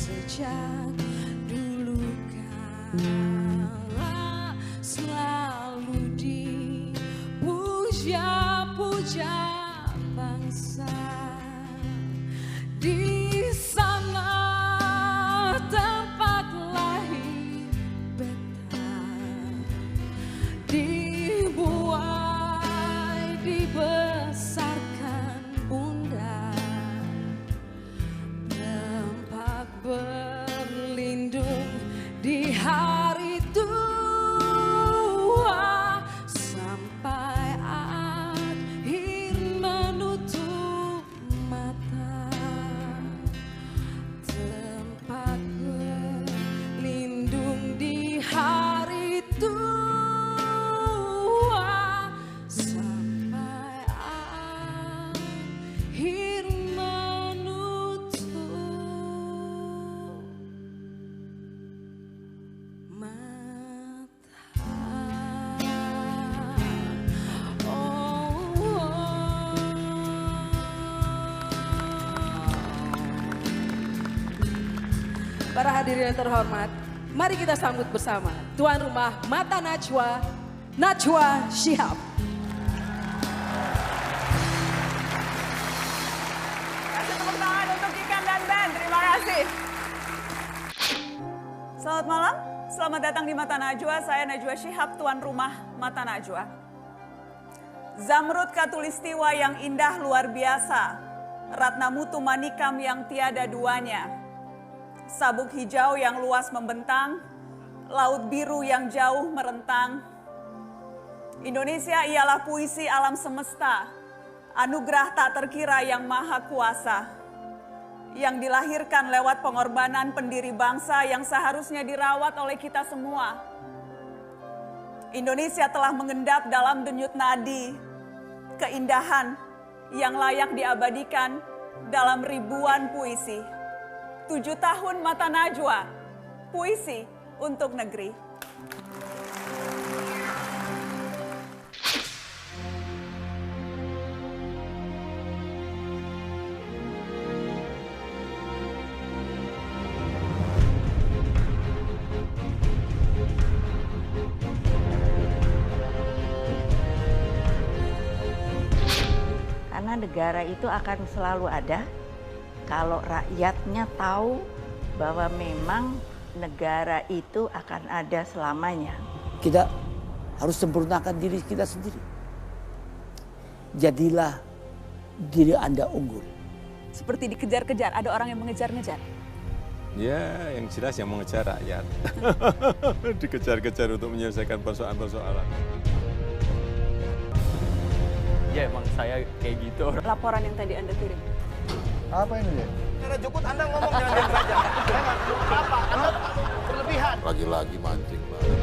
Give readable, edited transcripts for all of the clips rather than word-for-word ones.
sejak dulu kala selalu dipuja-puja bangsa. Di sana tempat lahir beta, dibuai dibesarkan bunda, tempat berlindung di hari tua sampai akhir menutup mata, tempat berlindung di hari tua sampai akhir menutup mata. Para hadirin yang terhormat, mari kita sambut bersama tuan rumah Mata Najwa, Najwa Shihab. Kasih tepuk tangan untuk Ikan dan Ben, terima kasih. Selamat malam, selamat datang di Mata Najwa, saya Najwa Shihab, tuan rumah Mata Najwa. Zamrud Katulistiwa yang indah luar biasa, Ratna Mutu Manikam yang tiada duanya, sabuk hijau yang luas membentang, laut biru yang jauh merentang. Indonesia ialah puisi alam semesta, anugerah tak terkira yang maha kuasa, yang dilahirkan lewat pengorbanan pendiri bangsa yang seharusnya dirawat oleh kita semua. Indonesia telah mengendap dalam denyut nadi keindahan yang layak diabadikan dalam ribuan puisi. 7 tahun Mata Najwa, puisi untuk negeri. Karena negara itu akan selalu ada kalau rakyatnya tahu bahwa memang negara itu akan ada selamanya. Kita harus sempurnakan diri kita sendiri. Jadilah diri Anda unggul. Seperti dikejar-kejar, ada orang yang mengejar-ngejar. Ya, yang jelas yang mengejar rakyat. Dikejar-kejar untuk menyelesaikan persoalan-persoalan. Ya emang saya kayak gitu. Laporan yang tadi Anda kirim. Apa ini ya? Karena Jukut Anda ngomong jangan diam saja. Saya nggak perlu apa, Anda berlebihan. Lagi-lagi mancing banget.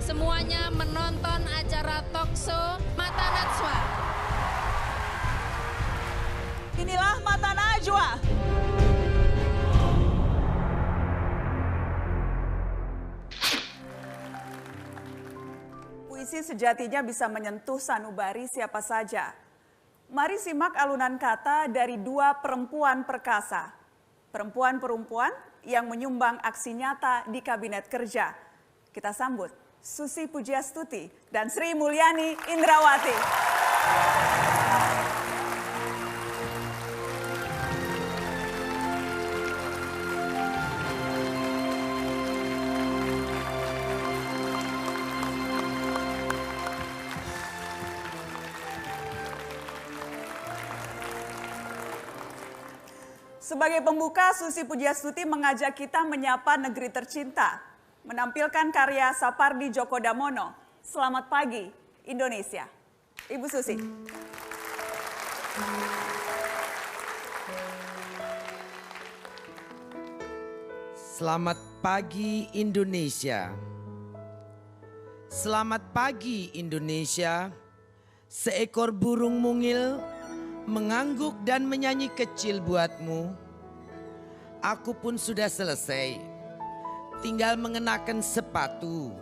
Semuanya menonton acara talkshow Mata Najwa. Inilah Mata Najwa. Puisi sejatinya bisa menyentuh sanubari siapa saja. Mari simak alunan kata dari 2 perempuan perkasa. Perempuan-perempuan yang menyumbang aksi nyata di Kabinet Kerja. Kita sambut Susi Pujiastuti dan Sri Mulyani Indrawati. Sebagai pembuka, Susi Pujiastuti mengajak kita menyapa negeri tercinta, menampilkan karya Sapardi Djoko Damono. Selamat pagi, Indonesia. Ibu Susi. Selamat pagi Indonesia. Selamat pagi Indonesia. Seekor burung mungil mengangguk dan menyanyi kecil buatmu. Aku pun sudah selesai. Tinggal mengenakan sepatu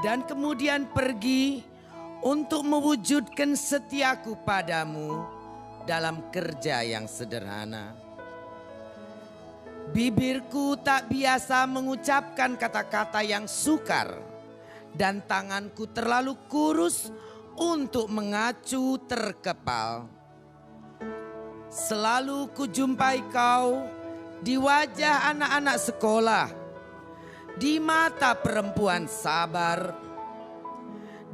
dan kemudian pergi untuk mewujudkan setiaku padamu dalam kerja yang sederhana. Bibirku tak biasa mengucapkan kata-kata yang sukar dan tanganku terlalu kurus untuk mengacu terkepal. Selalu kujumpai kau di wajah anak-anak sekolah, di mata perempuan sabar,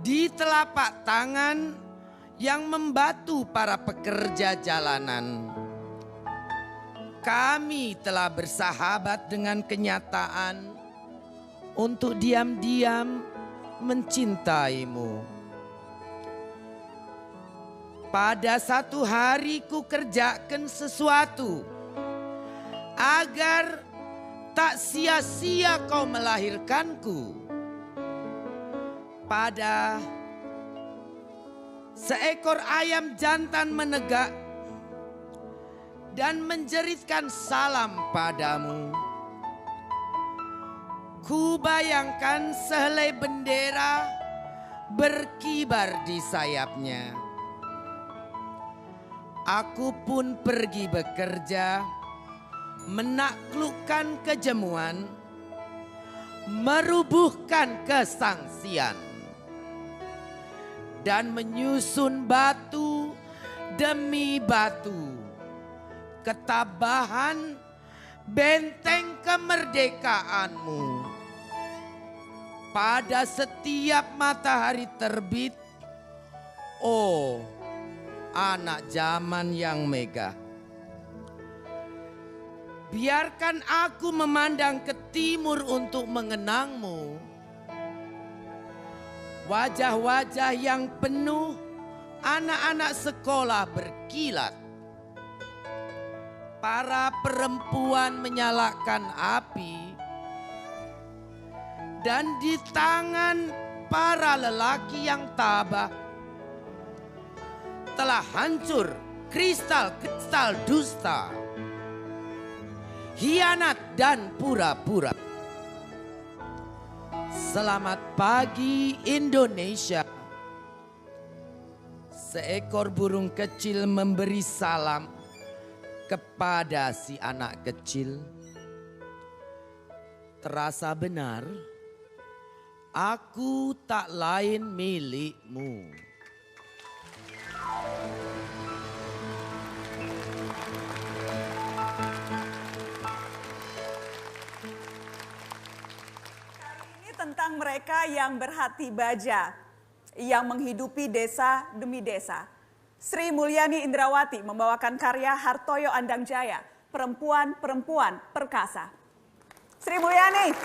di telapak tangan yang membantu para pekerja jalanan. Kami telah bersahabat dengan kenyataan untuk diam-diam mencintaimu. Pada satu hari ku kerjakan sesuatu agar tak sia-sia kau melahirkanku. Pada seekor ayam jantan menegak dan menjeritkan salam padamu. Ku bayangkan sehelai bendera berkibar di sayapnya. Aku pun pergi bekerja, menaklukkan kejemuan, merubuhkan kesangsian, dan menyusun batu demi batu ketabahan benteng kemerdekaanmu. Pada setiap matahari terbit, oh anak zaman yang megah. Biarkan aku memandang ke timur untuk mengenangmu. Wajah-wajah yang penuh anak-anak sekolah berkilat. Para perempuan menyalakan api. Dan di tangan para lelaki yang tabah telah hancur kristal-kristal dusta, hianat dan pura-pura. Selamat pagi Indonesia. Seekor burung kecil memberi salam kepada si anak kecil. Terasa benar, aku tak lain milikmu. Tentang mereka yang berhati baja, yang menghidupi desa demi desa. Sri Mulyani Indrawati membawakan karya Hartoyo Andamjaya, Perempuan-Perempuan Perkasa. Sri Mulyani.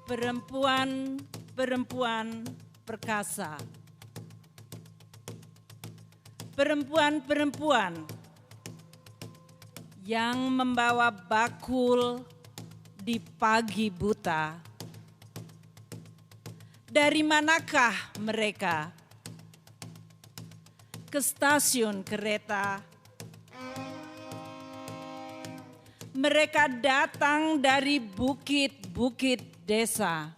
Perempuan-perempuan perkasa. Perempuan-perempuan yang membawa bakul di pagi buta. Dari manakah mereka? Ke stasiun kereta. Mereka datang dari bukit-bukit desa.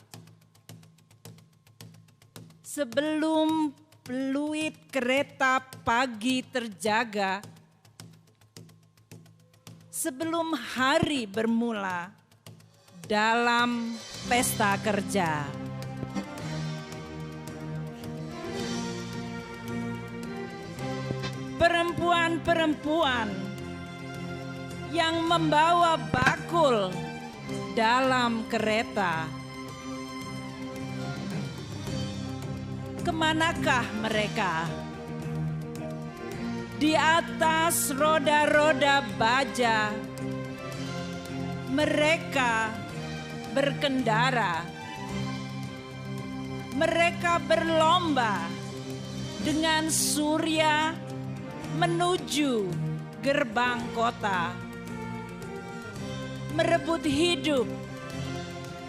Sebelum peluit kereta pagi terjaga, sebelum hari bermula dalam pesta kerja. Perempuan-perempuan yang membawa bakul dalam kereta. Kemanakah mereka? Di atas roda-roda baja Mereka berkendara. Mereka berlomba dengan surya menuju gerbang kota. Merebut hidup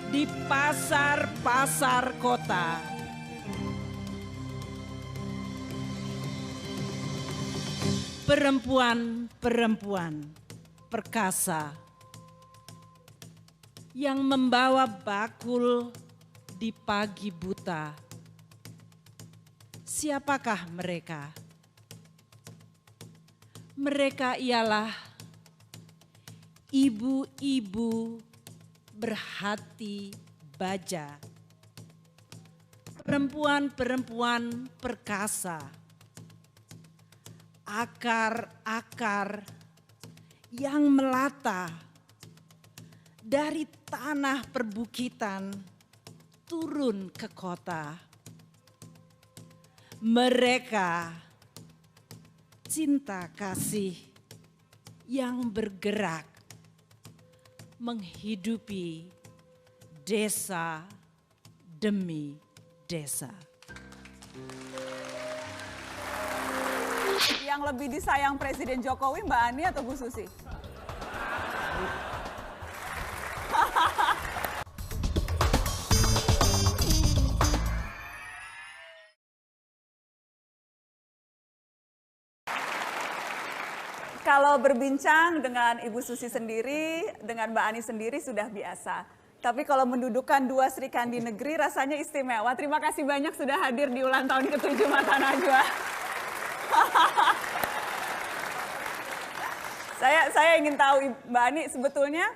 di pasar-pasar kota. Perempuan-perempuan perkasa yang membawa bakul di pagi buta. Siapakah mereka? Mereka ialah ibu-ibu berhati baja. Perempuan-perempuan perkasa. Akar-akar yang melata dari tanah perbukitan turun ke kota. Mereka cinta kasih yang bergerak menghidupi desa demi desa. Yang lebih disayang Presiden Jokowi, Mbak Ani atau Bu Susi? Kalau berbincang dengan Ibu Susi sendiri, dengan Mbak Ani sendiri sudah biasa. Tapi kalau mendudukkan dua Sri Kandi Negeri rasanya istimewa. Terima kasih banyak sudah hadir di ulang tahun ke-7 Mata Najwa. Saya ingin tahu Mbak Ani sebetulnya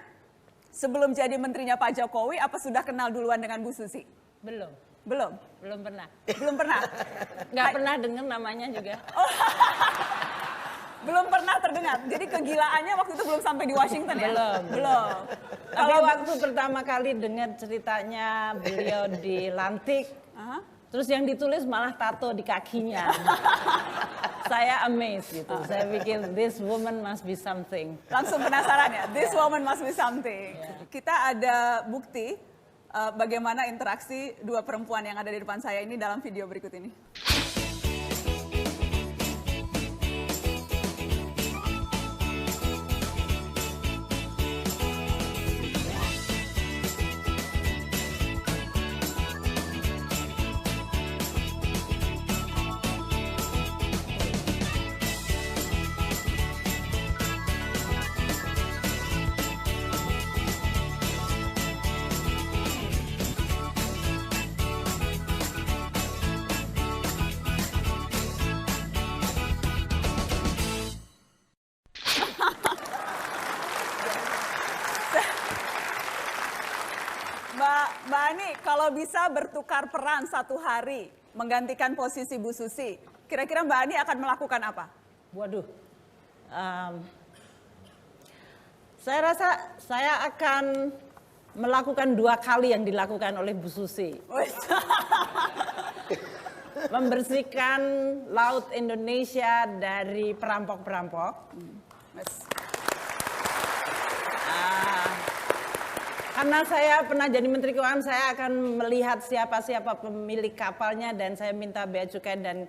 sebelum jadi menterinya Pak Jokowi apa sudah kenal duluan dengan Bu Susi? Belum. Belum? Belum pernah. Belum pernah? Nggak pernah dengar namanya juga. Belum pernah terdengar. Jadi kegilaannya waktu itu belum sampai di Washington ya? Belum. Belum. Tapi waktu pertama kali dengar ceritanya beliau dilantik, terus yang ditulis malah tato di kakinya. Saya amazed gitu. Saya pikir this woman must be something. Langsung penasaran ya? This woman must be something. Kita ada bukti bagaimana interaksi dua perempuan yang ada di depan saya ini dalam video berikut ini. Mbak Ani, kalau bisa bertukar peran satu hari menggantikan posisi Bu Susi, kira-kira Mbak Ani akan melakukan apa? Waduh, saya rasa saya akan melakukan 2 kali yang dilakukan oleh Bu Susi. Membersihkan laut Indonesia dari perampok-perampok. Karena saya pernah jadi Menteri Keuangan, saya akan melihat siapa-siapa pemilik kapalnya dan saya minta Bea Cukai dan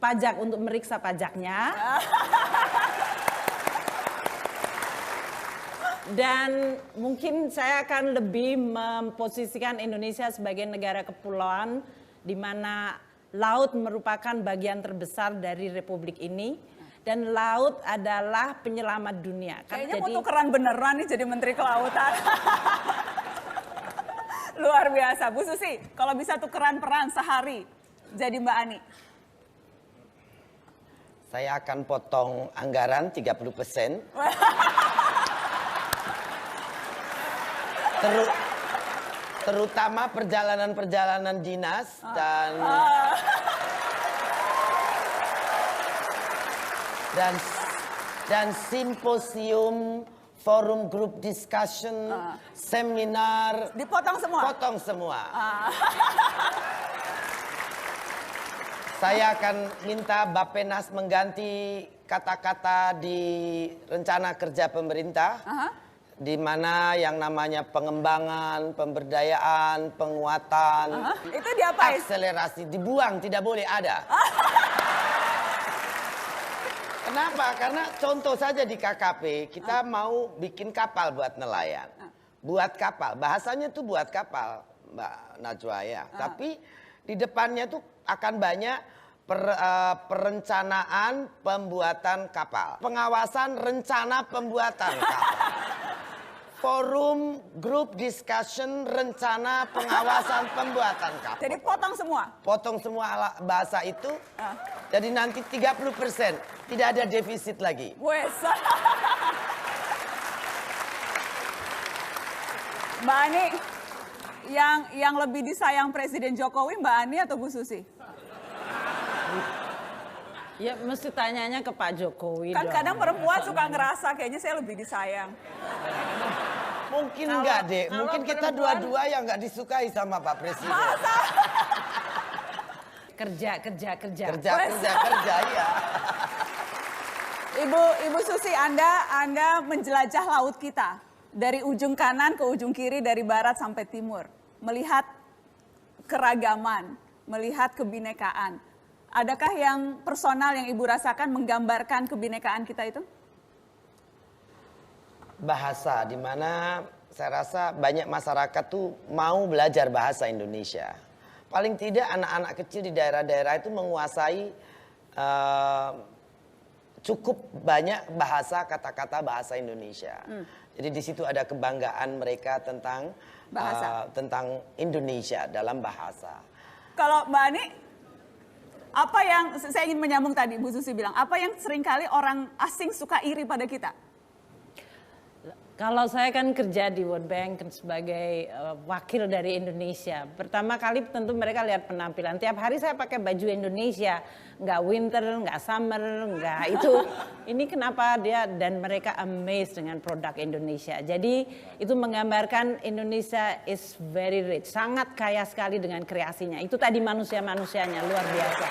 Pajak untuk meriksa pajaknya. Dan mungkin saya akan lebih memposisikan Indonesia sebagai negara kepulauan di mana laut merupakan bagian terbesar dari Republik ini. Dan laut adalah penyelamat dunia. Kayaknya mau tukeran beneran nih jadi Menteri Kelautan. Luar biasa. Bu Susi, kalau bisa tukeran peran sehari jadi Mbak Ani. Saya akan potong anggaran 30%. Terutama perjalanan-perjalanan dinas dan simposium, forum group discussion, seminar. Dipotong semua? Potong semua. Saya akan minta Bappenas mengganti kata-kata di rencana kerja pemerintah di mana yang namanya pengembangan, pemberdayaan, penguatan, itu diapain? akselerasi, dibuang, tidak boleh ada. Kenapa? Karena contoh saja di KKP, kita mau bikin kapal buat nelayan. Buat kapal, bahasanya tuh buat kapal, Mbak Najwa ya. Tapi di depannya tuh akan banyak perencanaan pembuatan kapal. Pengawasan rencana pembuatan kapal. Forum group discussion rencana pengawasan pembuatan kapal. Jadi potong semua? Potong semua bahasa itu. Jadi nanti 30%. Tidak ada defisit lagi. Wes. Mbak Ani, yang lebih disayang Presiden Jokowi, Mbak Ani atau Bu Susi? Ya mesti tanyanya ke Pak Jokowi Kan dong. kadang perempuan suka ngerasa kayaknya saya lebih disayang. Mungkin enggak deh, mungkin kita dua-dua yang enggak disukai sama Pak Presiden. Masa? Kerja, ya. Ibu Susi, Anda menjelajah laut kita dari ujung kanan ke ujung kiri, dari barat sampai timur, melihat keragaman, melihat kebinekaan. Adakah yang personal yang Ibu rasakan menggambarkan kebinekaan kita itu? Bahasa, di mana saya rasa banyak masyarakat tuh mau belajar bahasa Indonesia. Paling tidak anak-anak kecil di daerah-daerah itu menguasai cukup banyak bahasa, kata-kata bahasa Indonesia. Jadi di situ ada kebanggaan mereka tentang bahasa, tentang Indonesia dalam bahasa. Kalau Mbak Ani, apa yang saya ingin menyambung tadi Bu Susi bilang, apa yang seringkali orang asing suka iri pada kita? Kalau saya kan kerja di World Bank sebagai wakil dari Indonesia. Pertama kali tentu mereka lihat penampilan. Tiap hari saya pakai baju Indonesia. Nggak winter, nggak summer, nggak itu. Ini kenapa dia dan mereka amazed dengan produk Indonesia. Jadi itu menggambarkan Indonesia is very rich. Sangat kaya sekali dengan kreasinya. Itu tadi manusia-manusianya luar biasa.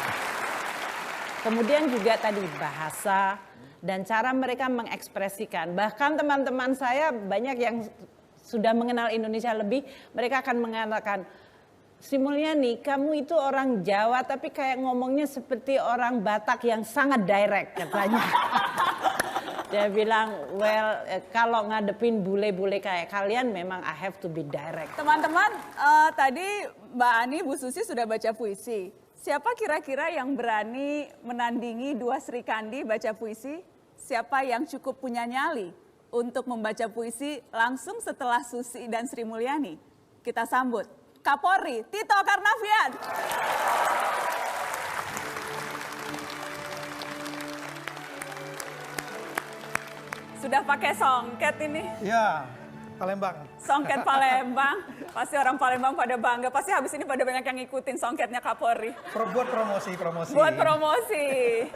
Kemudian juga tadi bahasa dan cara mereka mengekspresikan. Bahkan teman-teman saya banyak yang sudah mengenal Indonesia lebih, mereka akan mengatakan, Sri Mulyani, kamu itu orang Jawa tapi kayak ngomongnya seperti orang Batak yang sangat direct katanya. Dia bilang, well kalau ngadepin bule-bule kayak kalian memang I have to be direct. Teman-teman, tadi Mbak Ani, Bu Susi sudah baca puisi. Siapa kira-kira yang berani menandingi dua Sri Kandi baca puisi? Siapa yang cukup punya nyali untuk membaca puisi langsung setelah Susi dan Sri Mulyani? Kita sambut Kapolri Tito Karnavian. Sudah pakai songket ini? Ya, Palembang. Songket Palembang. Pasti orang Palembang pada bangga. Pasti habis ini pada banyak yang ngikutin songketnya Kapolri. Buat promosi. Buat promosi.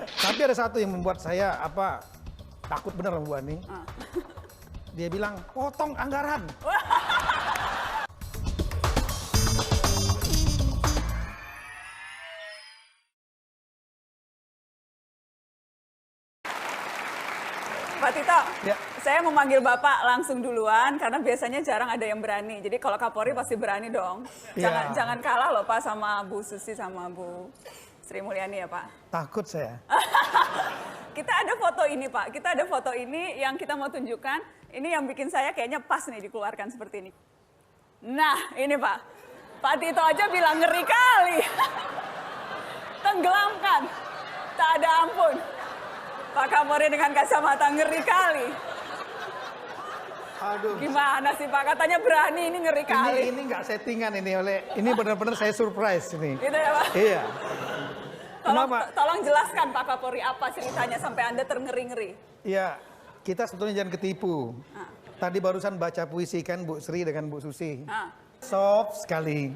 Tapi ada satu yang membuat saya takut bener Bu Ani. Dia bilang, potong anggaran. Pak Tito, ya. Saya memanggil Bapak langsung duluan karena biasanya jarang ada yang berani. Jadi kalau Kapolri pasti berani dong. Ya. Jangan kalah loh Pak sama Bu Susi sama Bu Sri Mulyani ya Pak. Takut saya. Kita ada foto ini Pak, kita ada foto ini yang kita mau tunjukkan. Ini yang bikin saya kayaknya pas nih dikeluarkan seperti ini. Nah ini Pak, Pak Tito aja bilang ngeri kali. Tenggelamkan, tak ada ampun. Pak Kapolri dengan kacamata ngeri kali. Aduh. Gimana sih Pak, katanya berani, ini ngeri kali. Ini nggak settingan ini benar-benar saya surprise ini. Gitu ya Pak? Iya. Tolong jelaskan Pak Kapolri apa ceritanya sampai Anda terngeri-ngeri. Iya, kita sebetulnya jangan ketipu. Tadi barusan baca puisi kan Bu Sri dengan Bu Susi. Soft sekali.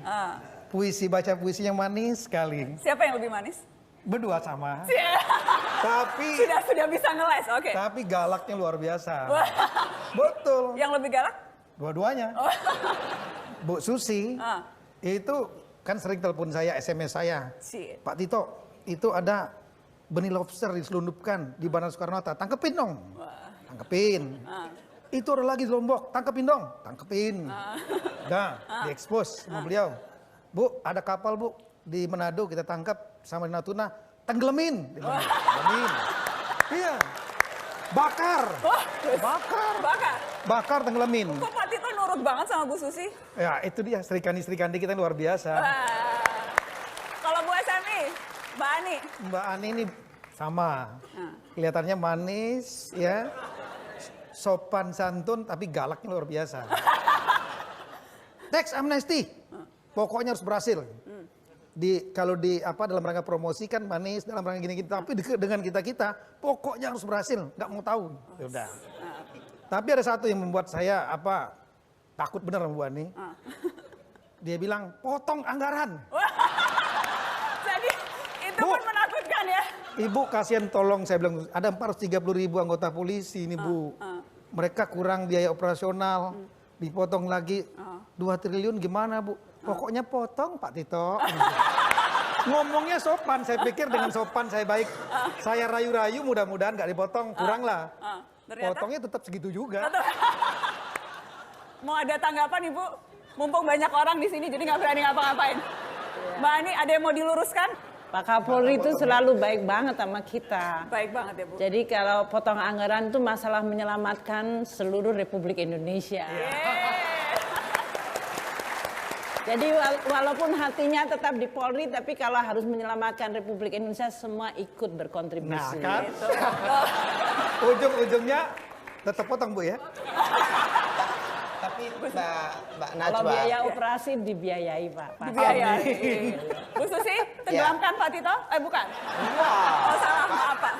Puisi baca puisi yang manis sekali. Siapa yang lebih manis? Berdua sama. Tapi sudah bisa ngeles, oke. Tapi galaknya luar biasa. Betul. Yang lebih galak? Dua-duanya. Bu Susi itu kan sering telepon saya, SMS saya. Pak Tito, itu ada benih lobster diselundupkan di Bandara Soekarno-Hatta. Tangkepin dong. Tangkepin. Itu ada lagi di Lombok, tangkepin dong. Tangkepin. Nah, diekspos sama beliau. Bu, ada kapal bu di Manado kita tangkap sama di Natuna. Tenggelamin. Tenggelamin. Iya. Bakar. Bakar tenggelamin. Kok Pak Tito nurut banget sama Bu Susi? Ya itu dia, Sri Kandi kita luar biasa. Kalau Bu SMI, Mbak Ani? Mbak Ani ini sama. Kelihatannya manis ya. Sopan santun tapi galaknya luar biasa. Tax amnesty. Pokoknya harus berhasil. Kalau dalam rangka promosi kan manis, dalam rangka gini-gini, tapi dengan kita pokoknya harus berhasil, nggak mau tahu. Udah. Tapi ada satu yang membuat saya takut bener sama Bu Ani. Dia bilang potong anggaran. Jadi itu pun menakutkan ya. Ibu kasihan tolong, saya bilang ada 430.000 anggota polisi ini Bu. Mereka kurang biaya operasional, dipotong lagi 2 triliun gimana Bu? Pokoknya potong Pak Tito. Ngomongnya sopan, saya pikir dengan sopan saya baik. Saya rayu-rayu mudah-mudahan nggak dipotong, kurang lah. Potongnya tetap segitu juga. Mau ada tanggapan Ibu? Mumpung banyak orang di sini jadi nggak berani ngapa-ngapain. Mbak Ani ada yang mau diluruskan? Pak Kapolri itu selalu baik banget sama kita. Baik banget ya Bu. Jadi kalau potong anggaran itu masalah menyelamatkan seluruh Republik Indonesia. Jadi walaupun hatinya tetap di Polri, tapi kalau harus menyelamatkan Republik Indonesia semua ikut berkontribusi. Nah kan, ujung-ujungnya tetap potong Bu ya. Tapi Mbak Najwa. Kalau biaya operasi dibiayai Pak. Dibiayai. Bu Susi, tenggelamkan Pak Tito? Bukan. Oh salah, maaf Pak.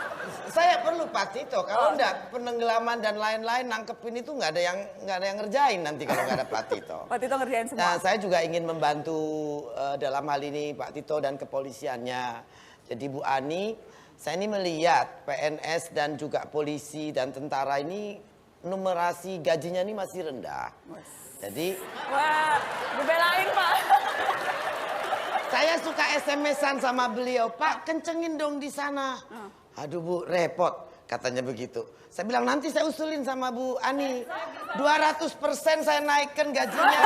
Saya perlu Pak Tito. Kalau enggak penenggelaman dan lain-lain nangkepin itu nggak ada yang ngerjain nanti kalau nggak ada Pak Tito. Pak Tito ngerjain semua. Nah, saya juga ingin membantu dalam hal ini Pak Tito dan kepolisiannya. Jadi Bu Ani, saya ini melihat PNS dan juga polisi dan tentara ini numerasi gajinya ini masih rendah. Jadi wah, dibelain Pak. Saya suka SMS-an sama beliau, Pak kencengin dong di sana. Aduh Bu, repot katanya begitu. Saya bilang nanti saya usulin sama Bu Ani, 200% saya naikkan gajinya.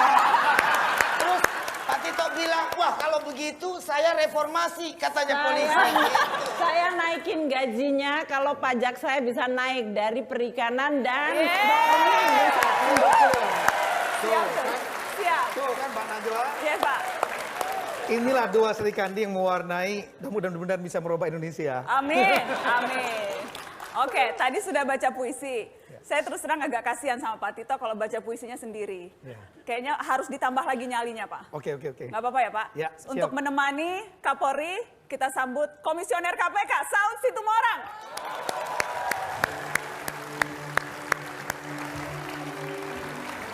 Terus Pak Tito bilang, wah kalau begitu saya reformasi katanya polisi. Saya naikin gajinya kalau pajak saya bisa naik dari perikanan dan Siap. Tuh kan Mbak Najwa. Iya Pak. Inilah dua Sri Kandi yang mewarnai, mudah-mudahan bisa merubah Indonesia. Amin, amin. Oke, tadi sudah baca puisi. Saya terus terang agak kasihan sama Pak Tito kalau baca puisinya sendiri. Kayaknya harus ditambah lagi nyalinya Pak. Oke. Nggak apa-apa ya Pak? Ya, untuk siap. menemani Kapolri, kita sambut Komisioner KPK, Saud Situmorang.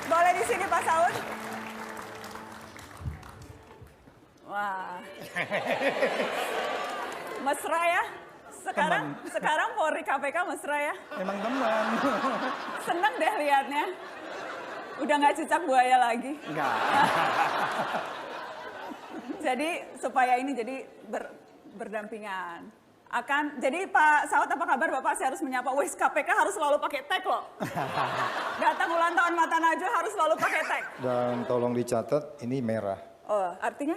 Boleh di sini Pak Saud? Wah. Mesra ya? Sekarang Polri KPK mesra ya? Emang teman. Seneng deh liatnya. Udah nggak cicak buaya lagi. Enggak. Jadi supaya ini jadi berdampingan. Jadi Pak Saud apa kabar Bapak? Saya harus menyapa. Wes KPK harus selalu pakai tag loh. Datang ulang tahun Mata Najwa harus selalu pakai tag. Dan tolong dicatat ini merah. Oh, artinya?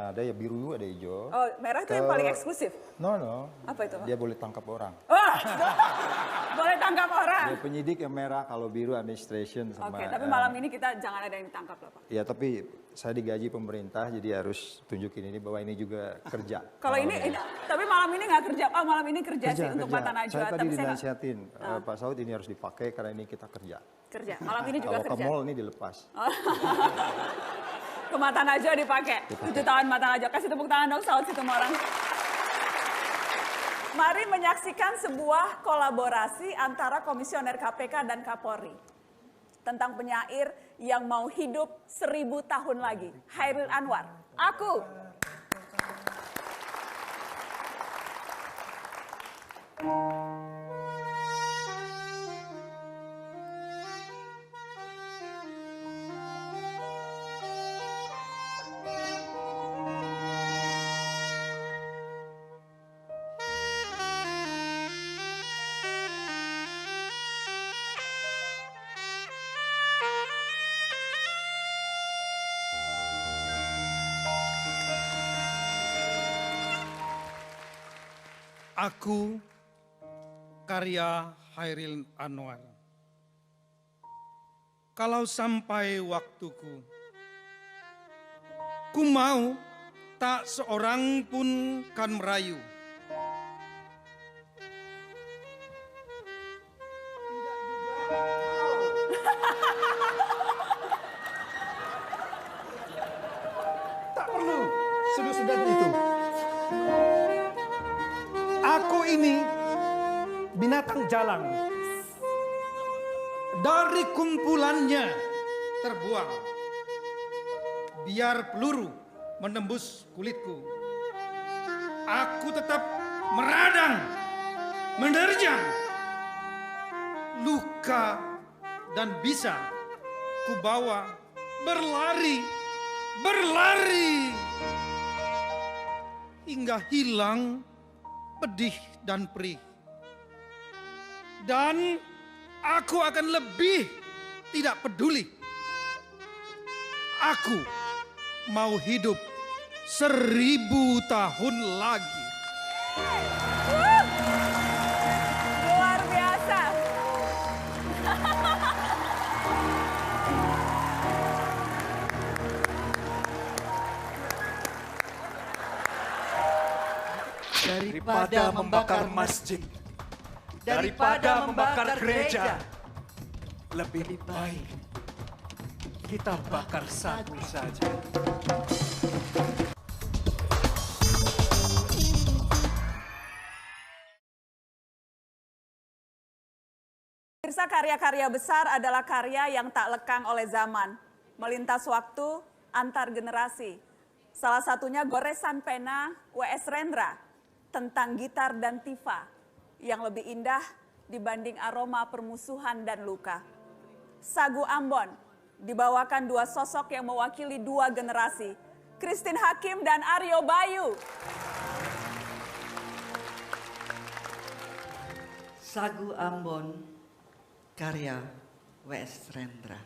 Ada ya biru, ada hijau. Oh, merah itu yang paling eksklusif? No. Apa itu Pak? Dia boleh tangkap orang. Wah, boleh tangkap orang? Dia penyidik yang merah, kalau biru administration sama. Oke, tapi malam ini kita jangan ada yang ditangkap lah Pak. Ya, tapi saya digaji pemerintah, jadi harus tunjukin ini bahwa ini juga kerja. Kalau ini, tapi malam ini nggak kerja, Pak. Malam ini kerja sih untuk Mata Najwa. Saya tadi tapi dinasihatin, Pak Saud ini harus dipakai karena ini kita kerja. Kerja, malam ini juga kalau kerja. ke mall ini dilepas. Ke Mata Najwa dipakai. 7 tahun Mata Najwa. Kasih tepuk tangan dong Saud Situmorang. Mari menyaksikan sebuah kolaborasi antara Komisioner KPK dan Kapolri. Tentang penyair yang mau hidup 1000 tahun lagi. Hairil Anwar. Aku. Aku, karya Hairil Anwar. Kalau sampai waktuku, ku mau tak seorang pun kan merayu. Tak perlu sudut-sudut itu. Aku ini binatang jalang. Dari kumpulannya terbuang. Biar peluru menembus kulitku. Aku tetap meradang, menerjang. Luka dan bisa kubawa berlari, berlari. Hingga hilang pedih dan perih. Dan aku akan lebih tidak peduli. Aku mau hidup 1000 tahun lagi. Luar biasa. Daripada membakar masjid, daripada membakar gereja, lebih baik kita bakar sagu saja. Pemirsa, karya-karya besar adalah karya yang tak lekang oleh zaman, melintas waktu, antar generasi. Salah satunya goresan pena W.S. Rendra tentang gitar dan tifa yang lebih indah dibanding aroma permusuhan dan luka. Sagu Ambon dibawakan dua sosok yang mewakili dua generasi, Christine Hakim dan Aryo Bayu. Sagu Ambon, karya W.S. Rendra.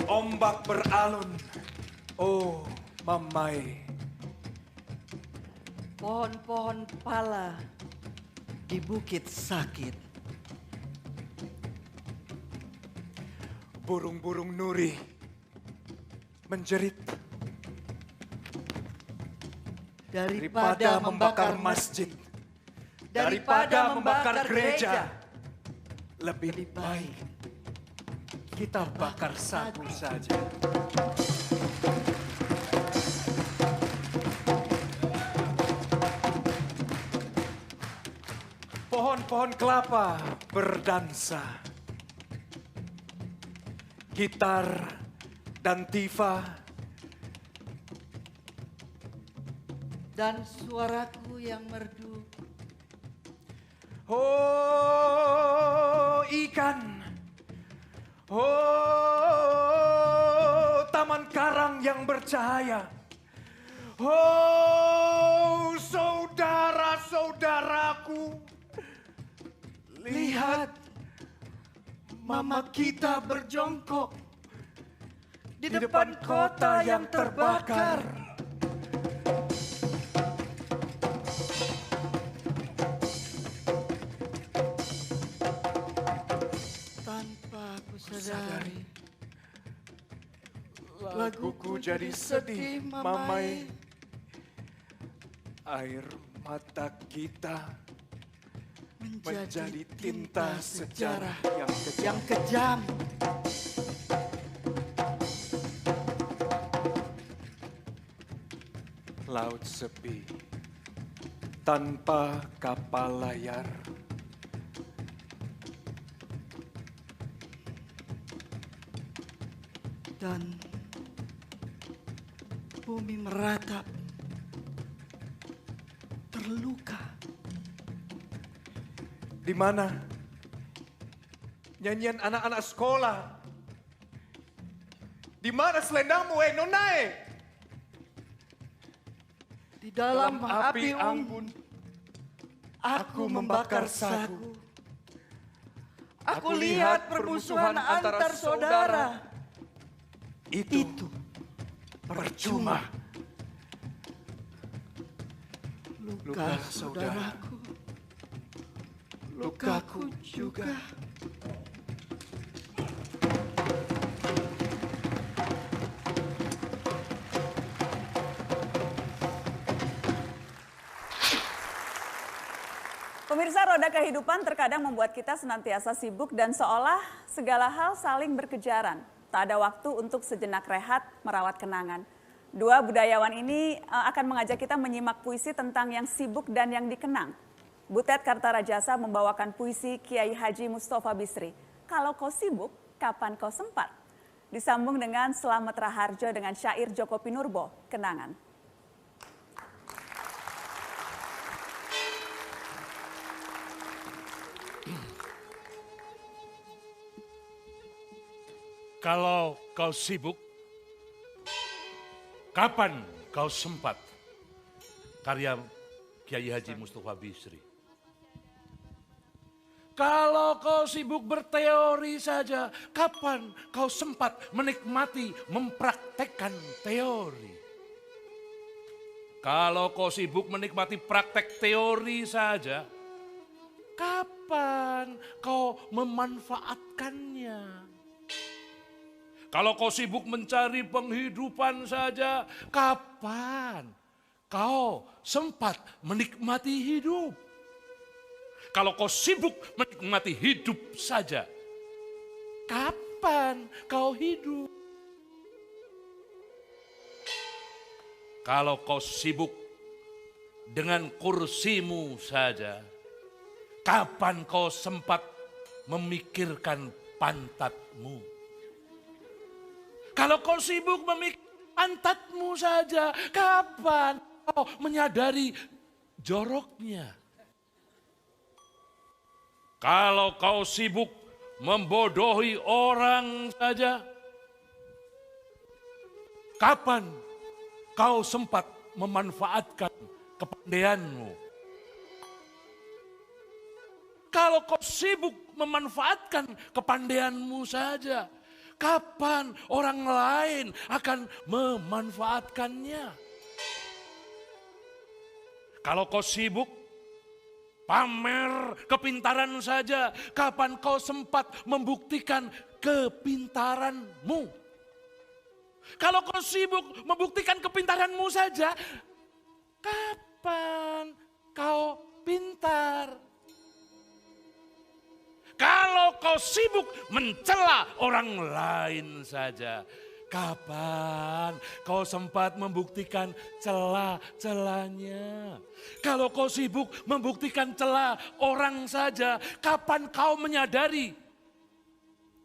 Ombak beralun, oh mamai. Pohon-pohon pala di bukit sakit. Burung-burung nuri menjerit. Daripada membakar masjid, daripada membakar gereja, lebih baik kita bakar sagu saja. Pohon-pohon kelapa berdansa. Gitar dan tifa. Dan suaraku yang merdu. Oh ikan. Oh, taman karang yang bercahaya. Oh, saudara-saudaraku. Lihat, mama kita berjongkok di depan kota yang terbakar. Sadari, laguku jadi sedih, mamai. Air mata kita menjadi tinta sejarah yang kejam. Laut sepi, tanpa kapal layar. Dan bumi meratap, terluka. Di mana nyanyian anak-anak sekolah? Di mana selendangmu, nonae? Di dalam api unggun, aku membakar sagu. Aku lihat permusuhan antar saudara. Itu percuma. Luka saudaraku, lukaku juga. Pemirsa, roda kehidupan terkadang membuat kita senantiasa sibuk dan seolah segala hal saling berkejaran. Tak ada waktu untuk sejenak rehat, merawat kenangan. Dua budayawan ini akan mengajak kita menyimak puisi tentang yang sibuk dan yang dikenang. Butet Kartarajasa membawakan puisi Kiai Haji Mustafa Bisri. Kalau kau sibuk, kapan kau sempat? Disambung dengan Slamet Raharjo dengan syair Joko Pinurbo, Kenangan. Kalau kau sibuk, kapan kau sempat? Karya Kiai Haji Mustafa Bisri. Kalau kau sibuk berteori saja, kapan kau sempat menikmati, mempraktekkan teori? Kalau kau sibuk menikmati praktek teori saja, kapan kau memanfaatkannya? Kalau kau sibuk mencari penghidupan saja, kapan kau sempat menikmati hidup? Kalau kau sibuk menikmati hidup saja, kapan kau hidup? Kalau kau sibuk dengan kursimu saja, kapan kau sempat memikirkan pantatmu? Kalau kau sibuk memikirkan pantatmu saja, kapan kau menyadari joroknya? Kalau kau sibuk membodohi orang saja, kapan kau sempat memanfaatkan kepandaianmu? Kalau kau sibuk memanfaatkan kepandaianmu saja, kapan orang lain akan memanfaatkannya? Kalau kau sibuk pamer kepintaran saja, kapan kau sempat membuktikan kepintaranmu? Kalau kau sibuk membuktikan kepintaranmu saja, kapan kau pintar? Kalau kau sibuk mencela orang lain saja, kapan kau sempat membuktikan celah-celahnya? Kalau kau sibuk membuktikan celah orang saja, kapan kau menyadari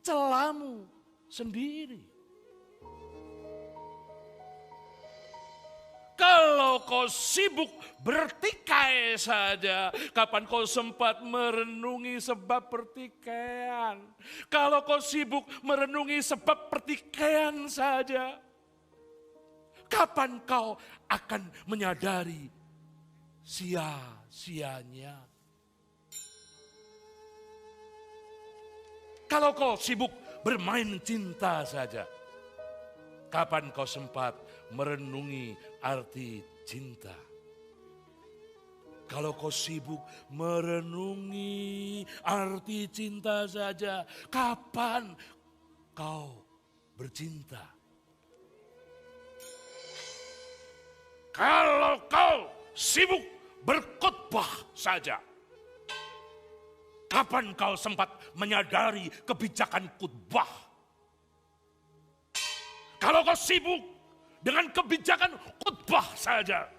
celahmu sendiri? Kalau kau sibuk bertikai saja, kapan kau sempat merenungi sebab pertikaian? Kalau kau sibuk merenungi sebab pertikaian saja, kapan kau akan menyadari sia-sianya? Kalau kau sibuk bermain cinta saja, kapan kau sempat merenungi arti cinta? Kalau kau sibuk merenungi arti cinta saja, kapan kau bercinta? Kalau kau sibuk berkhotbah saja, kapan kau sempat menyadari kebijakan khutbah? Kalau kau sibuk dengan kebijakan khutbah saja,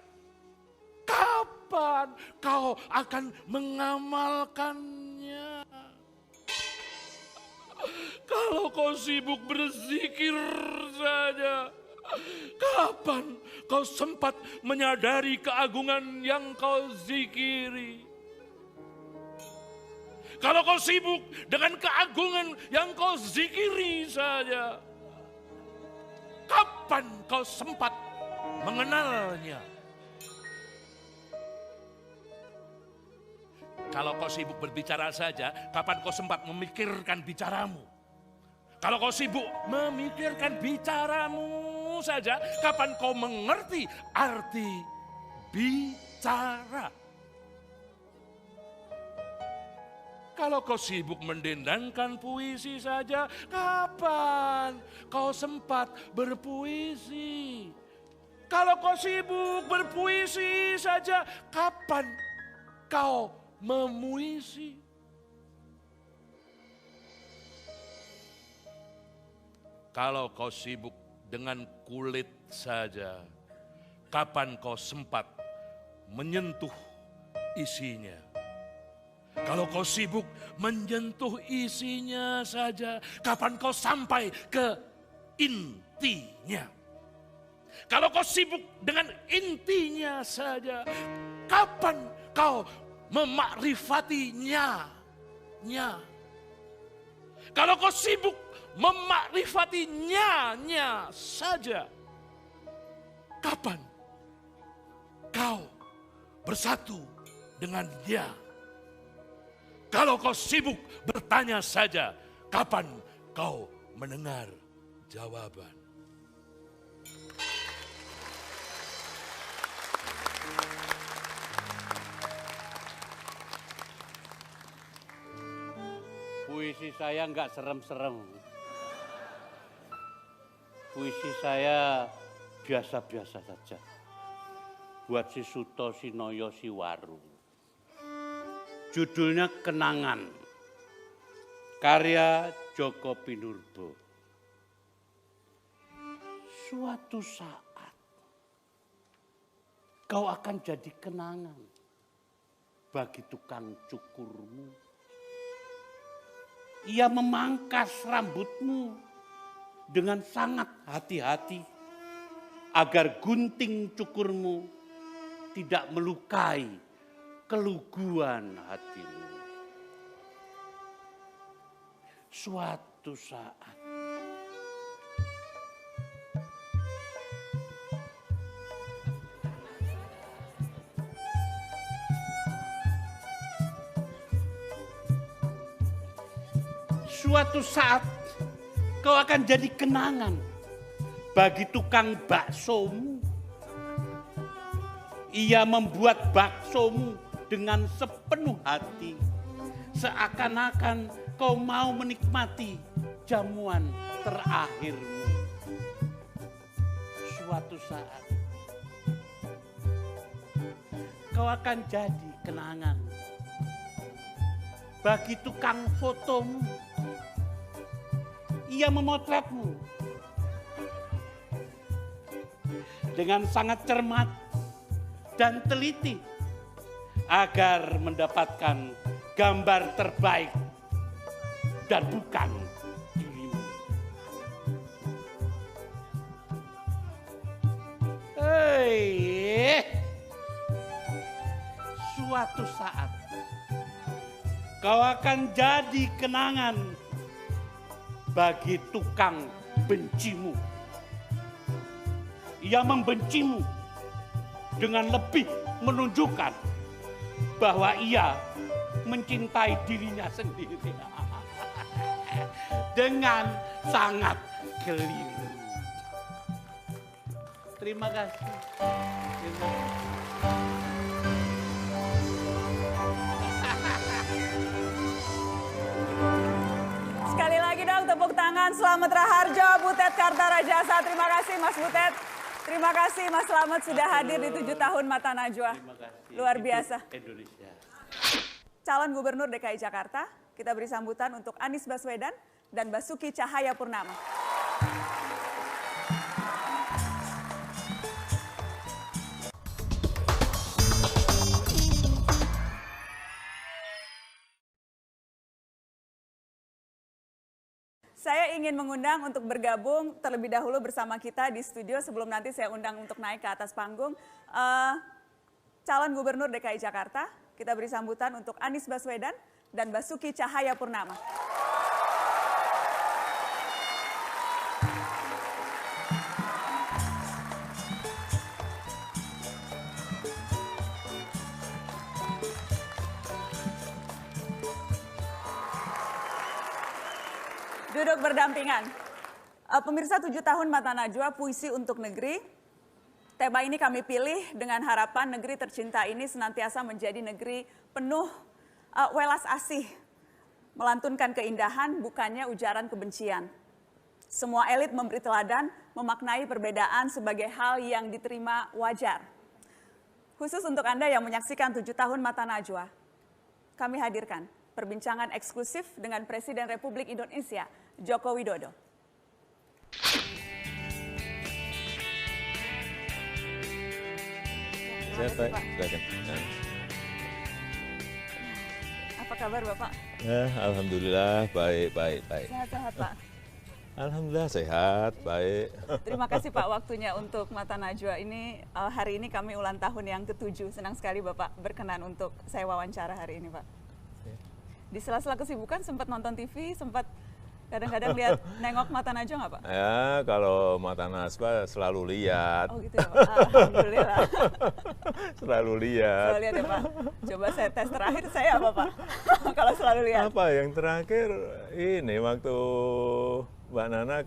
kapan kau akan mengamalkannya? Kalau kau sibuk berzikir saja, kapan kau sempat menyadari keagungan yang kau zikiri? Kalau kau sibuk dengan keagungan yang kau zikiri saja, kapan kau sempat mengenalnya? Kalau kau sibuk berbicara saja, kapan kau sempat memikirkan bicaramu? Kalau kau sibuk memikirkan bicaramu saja, kapan kau mengerti arti bicara? Kalau kau sibuk mendendangkan puisi saja, kapan kau sempat berpuisi? Kalau kau sibuk berpuisi saja, kapan kau memuisi? Kalau kau sibuk dengan kulit saja, kapan kau sempat menyentuh isinya? Kalau kau sibuk menyentuh isinya saja, kapan kau sampai ke intinya? Kalau kau sibuk dengan intinya saja, kapan kau memakrifatinya? Kalau kau sibuk memakrifatinya saja, kapan kau bersatu dengan dia? Kalau kau sibuk bertanya saja, kapan kau mendengar jawaban? Puisi saya nggak serem-serem. Puisi saya biasa-biasa saja. Buat si Suto, si Noyo, si Waru. Judulnya Kenangan, karya Joko Pinurbo. Suatu saat kau akan jadi kenangan bagi tukang cukurmu. Ia memangkas rambutmu dengan sangat hati-hati agar gunting cukurmu tidak melukai keluguan hatimu. Suatu saat kau akan jadi kenangan bagi tukang baksomu. Ia membuat baksomu dengan sepenuh hati, seakan-akan kau mau menikmati jamuan terakhirmu. Suatu saat kau akan jadi kenangan bagi tukang fotomu. Ia memotretmu dengan sangat cermat dan teliti agar mendapatkan gambar terbaik dan bukan dirimu. Suatu saat kau akan jadi kenangan bagi tukang bencimu. Ia membencimu dengan lebih menunjukkan bahwa ia mencintai dirinya sendiri dengan sangat keliru. Terima kasih. Sekali lagi dong tepuk tangan Slamet Raharjo, Butet Kartarajasa. Terima kasih Mas Butet. Terima kasih Mas Slamet sudah hadir di 7 tahun Mata Najwa. Luar biasa. Indonesia. Calon Gubernur DKI Jakarta, kita beri sambutan untuk Anies Baswedan dan Basuki Cahayapurnama. Saya ingin mengundang untuk bergabung terlebih dahulu bersama kita di studio sebelum nanti saya undang untuk naik ke atas panggung. Calon Gubernur DKI Jakarta, kita beri sambutan untuk Anies Baswedan dan Basuki Cahayapurnama. Duduk berdampingan. Pemirsa 7 tahun Mata Najwa, puisi untuk negeri. Tema ini kami pilih dengan harapan negeri tercinta ini senantiasa menjadi negeri penuh welas asih. Melantunkan keindahan, bukannya ujaran kebencian. Semua elit memberi teladan, memaknai perbedaan sebagai hal yang diterima wajar. Khusus untuk Anda yang menyaksikan 7 tahun Mata Najwa, kami hadirkan perbincangan eksklusif dengan Presiden Republik Indonesia, Joko Widodo. Apa kabar Bapak? Alhamdulillah baik. Sehat-sehat Pak. Alhamdulillah sehat, baik. Terima kasih Pak waktunya untuk Mata Najwa ini. Hari ini kami ulang tahun yang ke-7. Senang sekali Bapak berkenan untuk saya wawancara hari ini Pak. Di sela-sela kesibukan sempat nonton TV, sempat kadang-kadang lihat nengok Mata Najwa nggak Pak? Ya, kalau Mata Najwa selalu lihat. Oh gitu ya Pak, alhamdulillah. Selalu lihat. Selalu lihat ya Pak. Coba saya tes terakhir saya apa Pak? Kalau selalu lihat. Apa yang terakhir ini waktu Mbak Nana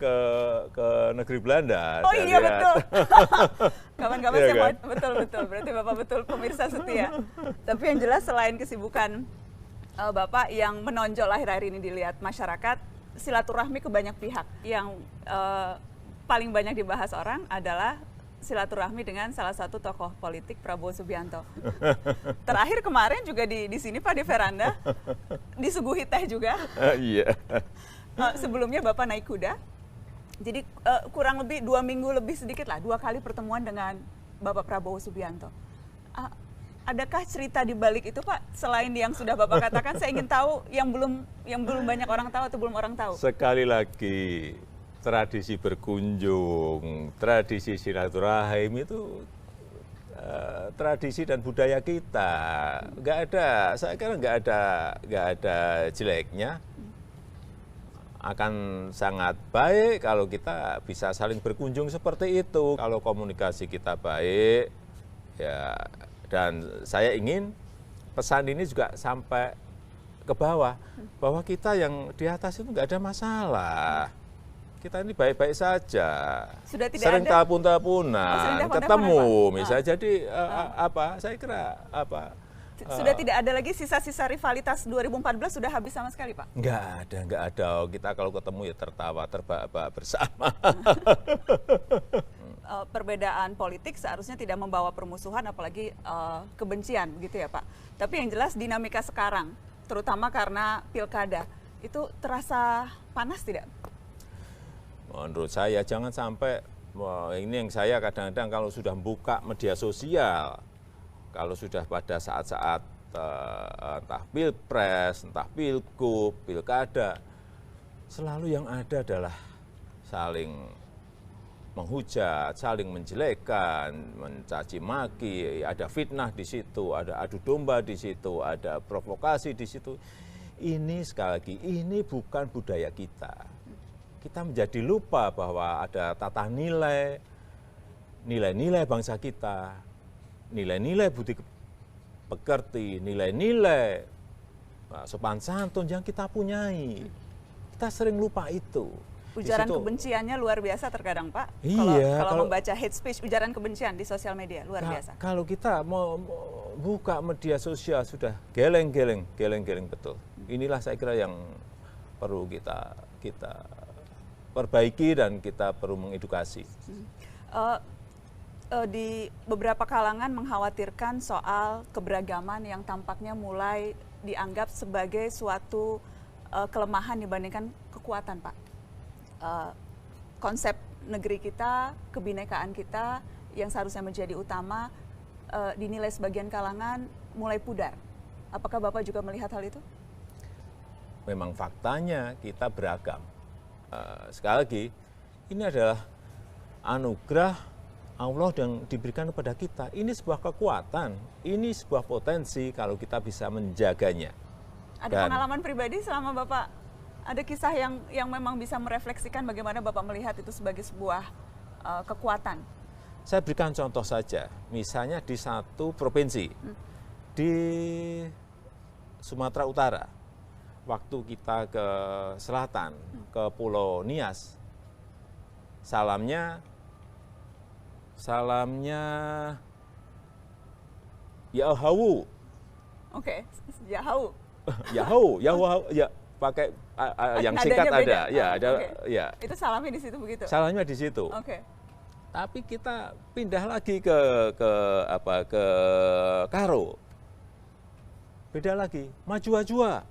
ke negeri Belanda. Oh iya lihat. betul. Kapan-kapan Iya, saya mau, kan? betul. Berarti Bapak betul pemirsa setia. Tapi yang jelas selain kesibukan Bapak yang menonjol akhir-akhir ini dilihat masyarakat, silaturahmi ke banyak pihak. Yang paling banyak dibahas orang adalah silaturahmi dengan salah satu tokoh politik, Prabowo Subianto. Terakhir kemarin juga di sini Pak, di veranda, disuguhi teh juga. Iya. Sebelumnya Bapak naik kuda. Jadi kurang lebih 2 minggu lebih sedikit lah, 2 kali pertemuan dengan Bapak Prabowo Subianto. Adakah cerita di balik itu Pak? Selain yang sudah Bapak katakan, saya ingin tahu yang belum banyak orang tahu atau belum orang tahu. Sekali lagi, tradisi berkunjung, tradisi silaturahim itu tradisi dan budaya kita. Nggak ada, saya kira nggak ada jeleknya. Akan sangat baik kalau kita bisa saling berkunjung seperti itu. Kalau komunikasi kita baik, ya. Dan saya ingin pesan ini juga sampai ke bawah, bahwa kita yang di atas itu nggak ada masalah. Kita ini baik-baik saja. Sudah tidak sering ada tapun-tapunan, ketemu misalnya. Jadi saya kira sudah tidak ada lagi sisa-sisa rivalitas 2014 sudah habis sama sekali Pak? Nggak ada. Kita kalau ketemu ya tertawa, terbahak-bahak bersama. Perbedaan politik seharusnya tidak membawa permusuhan apalagi kebencian gitu ya Pak. Tapi yang jelas dinamika sekarang, terutama karena pilkada, itu terasa panas tidak? Menurut saya jangan sampai, ini yang saya kadang-kadang kalau sudah buka media sosial, kalau sudah pada saat-saat entah pilpres, entah pilgub, pilkada, selalu yang ada adalah saling menghujat, saling menjelekkan, mencaci maki, ada fitnah di situ, ada adu domba di situ, ada provokasi di situ. Ini sekali lagi, ini bukan budaya kita. Kita menjadi lupa bahwa ada tata nilai, nilai-nilai bangsa kita, nilai-nilai budi pekerti, nilai-nilai sopan santun yang kita punyai. Kita sering lupa itu. Ujaran kebenciannya luar biasa terkadang Pak. Iya. Kalau membaca hate speech, ujaran kebencian di sosial media luar biasa. Kalau kita mau buka media sosial sudah geleng-geleng betul. Inilah saya kira yang perlu kita perbaiki dan kita perlu mengedukasi. Di beberapa kalangan mengkhawatirkan soal keberagaman yang tampaknya mulai dianggap sebagai suatu kelemahan dibandingkan kekuatan Pak. Konsep negeri kita, kebinekaan kita yang seharusnya menjadi utama dinilai sebagian kalangan mulai pudar. Apakah Bapak juga melihat hal itu? Memang faktanya kita beragam. Sekali lagi, ini adalah anugerah Allah yang diberikan kepada kita. Ini sebuah kekuatan, ini sebuah potensi kalau kita bisa menjaganya. Ada pengalaman pribadi selama Bapak, ada kisah yang memang bisa merefleksikan bagaimana Bapak melihat itu sebagai sebuah kekuatan? Saya berikan contoh saja, misalnya di satu provinsi, di Sumatera Utara, waktu kita ke selatan, ke Pulau Nias, salamnya Yahawu. Oke, Yahawu. Yahawu, ya pakai yang singkat ada, ya ada, ya. Itu salamnya di situ begitu. Salamnya di situ. Oke. Tapi kita pindah lagi ke Karo. Beda lagi, Majua-jua.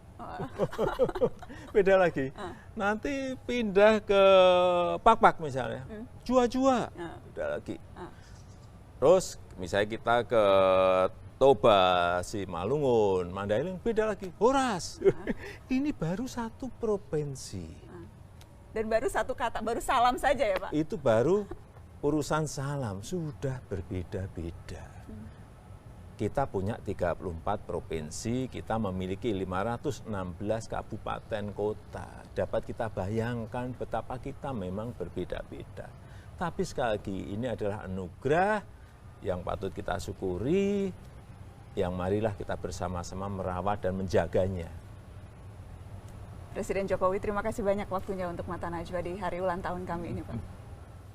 Beda lagi. Nanti pindah ke Pak-pak misalnya. Jua-jua. Beda lagi. Terus misalnya kita ke Toba, Simalungun, Mandailing, beda lagi. Horas. Ini baru satu provinsi. Dan baru satu kata, baru salam saja ya Pak? Itu baru urusan salam, sudah berbeda-beda. Kita punya 34 provinsi, kita memiliki 516 kabupaten kota. Dapat kita bayangkan betapa kita memang berbeda-beda. Tapi sekali lagi ini adalah anugerah yang patut kita syukuri, yang marilah kita bersama-sama merawat dan menjaganya. Presiden Jokowi, terima kasih banyak waktunya untuk Mata Najwa di hari ulang tahun kami ini Pak.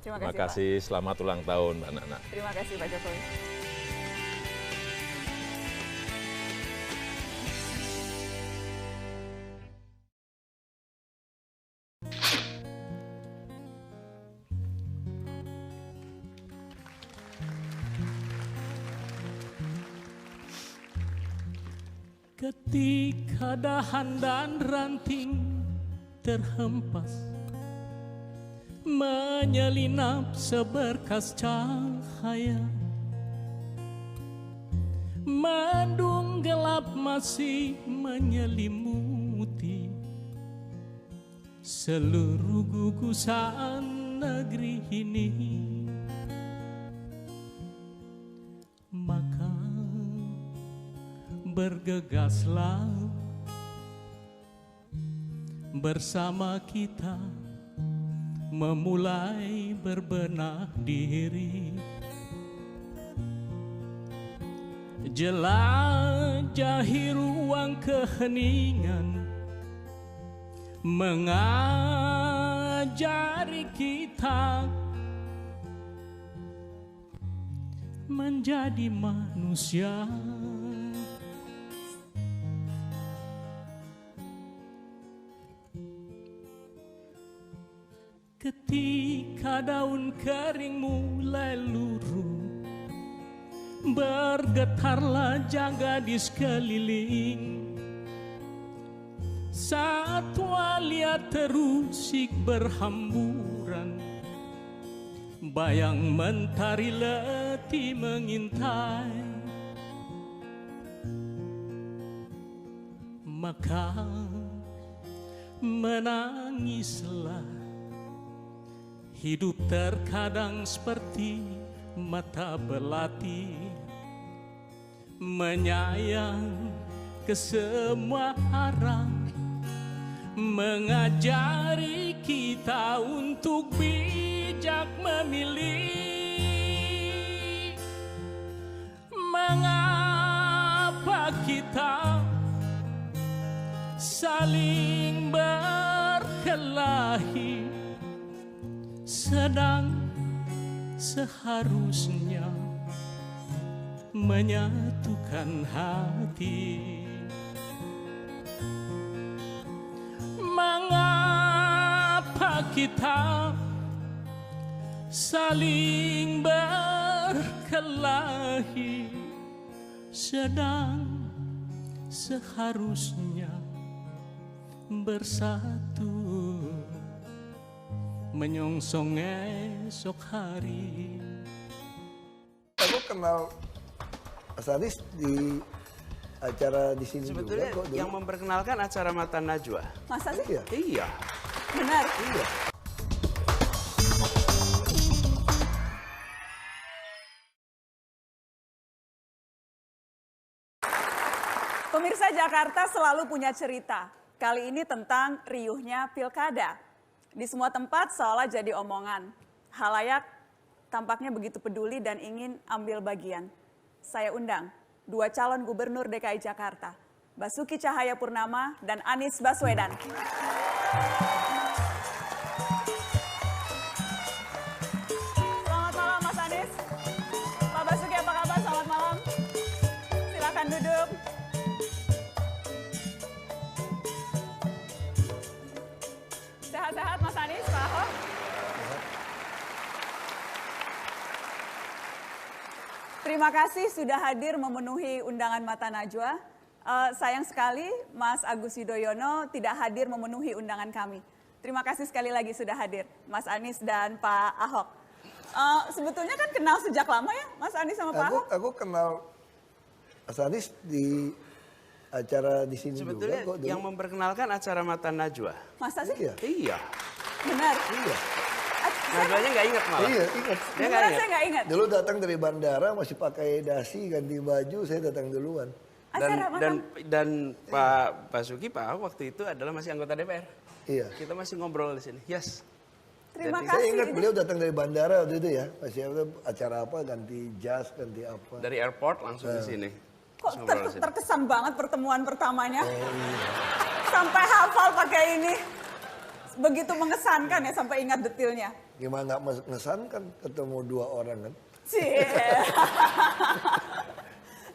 Terima kasih, Pak. Selamat ulang tahun Mbak Nana. Terima kasih Pak Jokowi. Ketika dahan dan ranting terhempas, menyelinap seberkas cahaya, mendung gelap masih menyelimuti seluruh gugusan negeri ini. Maka bergegaslah bersama kita memulai berbenah diri, jelajahi ruang keheningan, mengajari kita menjadi manusia. Ketika daun kering mulai luruh, bergetarlah jaga di sekeliling. Satwa liar terusik berhamburan, bayang mentari letih mengintai. Maka menangislah. Hidup terkadang seperti mata belati, menyayang ke semua arah, mengajari kita untuk bijak memilih. Mengapa kita saling berkelahi, sedang seharusnya menyatukan hati? Mengapa kita saling berkelahi, sedang seharusnya bersatu menyongsong esok hari. Aku kenal Mas Anies di acara di sini sebetulnya juga kok. Yang memperkenalkan acara Mata Najwa. Mas Anies? Iya. Iya. Benar? Iya. Pemirsa, Jakarta selalu punya cerita. Kali ini tentang riuhnya pilkada. Di semua tempat seolah jadi omongan. Halayak tampaknya begitu peduli dan ingin ambil bagian. Saya undang 2 calon gubernur DKI Jakarta, Basuki Cahayapurnama dan Anies Baswedan. Selamat malam Mas Anies. Pak Basuki apa kabar? Selamat malam. Silakan duduk. Sehat-sehat Mas Anies, Pak Ahok. Terima kasih sudah hadir memenuhi undangan Mata Najwa. Sayang sekali Mas Agus Yudhoyono tidak hadir memenuhi undangan kami. Terima kasih sekali lagi sudah hadir Mas Anies dan Pak Ahok. Sebetulnya kan kenal sejak lama ya Mas Anies sama Pak Ahok? Aku kenal Mas Anies di acara di sini sebetulnya juga kok. Yang memperkenalkan acara Mata Najwa. Masa sih? Iya. Benar? Iya. Najwanya nggak ingat malah. Iya, ingat. Beneran saya nggak ingat. Dulu datang dari bandara masih pakai dasi, ganti baju, saya datang duluan. Dan Pak Basuki, Pak Ahok waktu itu adalah masih anggota DPR. Iya. Kita masih ngobrol di sini. Yes. Terima kasih. Saya ingat beliau datang dari bandara waktu itu ya. Masih ada acara apa, ganti jas, ganti apa. Dari airport langsung ke sini. Kok terkesan banget pertemuan pertamanya? Sampai hafal pakai ini. Begitu mengesankan ya sampai ingat detailnya. Gimana nggak mengesankan ketemu dua orang kan?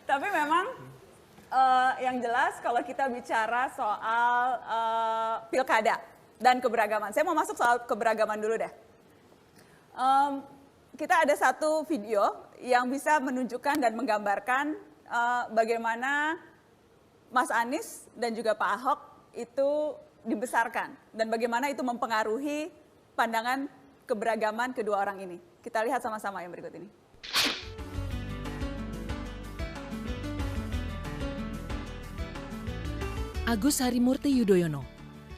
Tapi memang yang jelas kalau kita bicara soal pilkada dan keberagaman. Saya mau masuk soal keberagaman dulu deh. Kita ada satu video yang bisa menunjukkan dan menggambarkan bagaimana Mas Anies dan juga Pak Ahok itu dibesarkan dan bagaimana itu mempengaruhi pandangan keberagaman kedua orang ini. Kita lihat sama-sama yang berikut ini. Agus Harimurti Yudhoyono,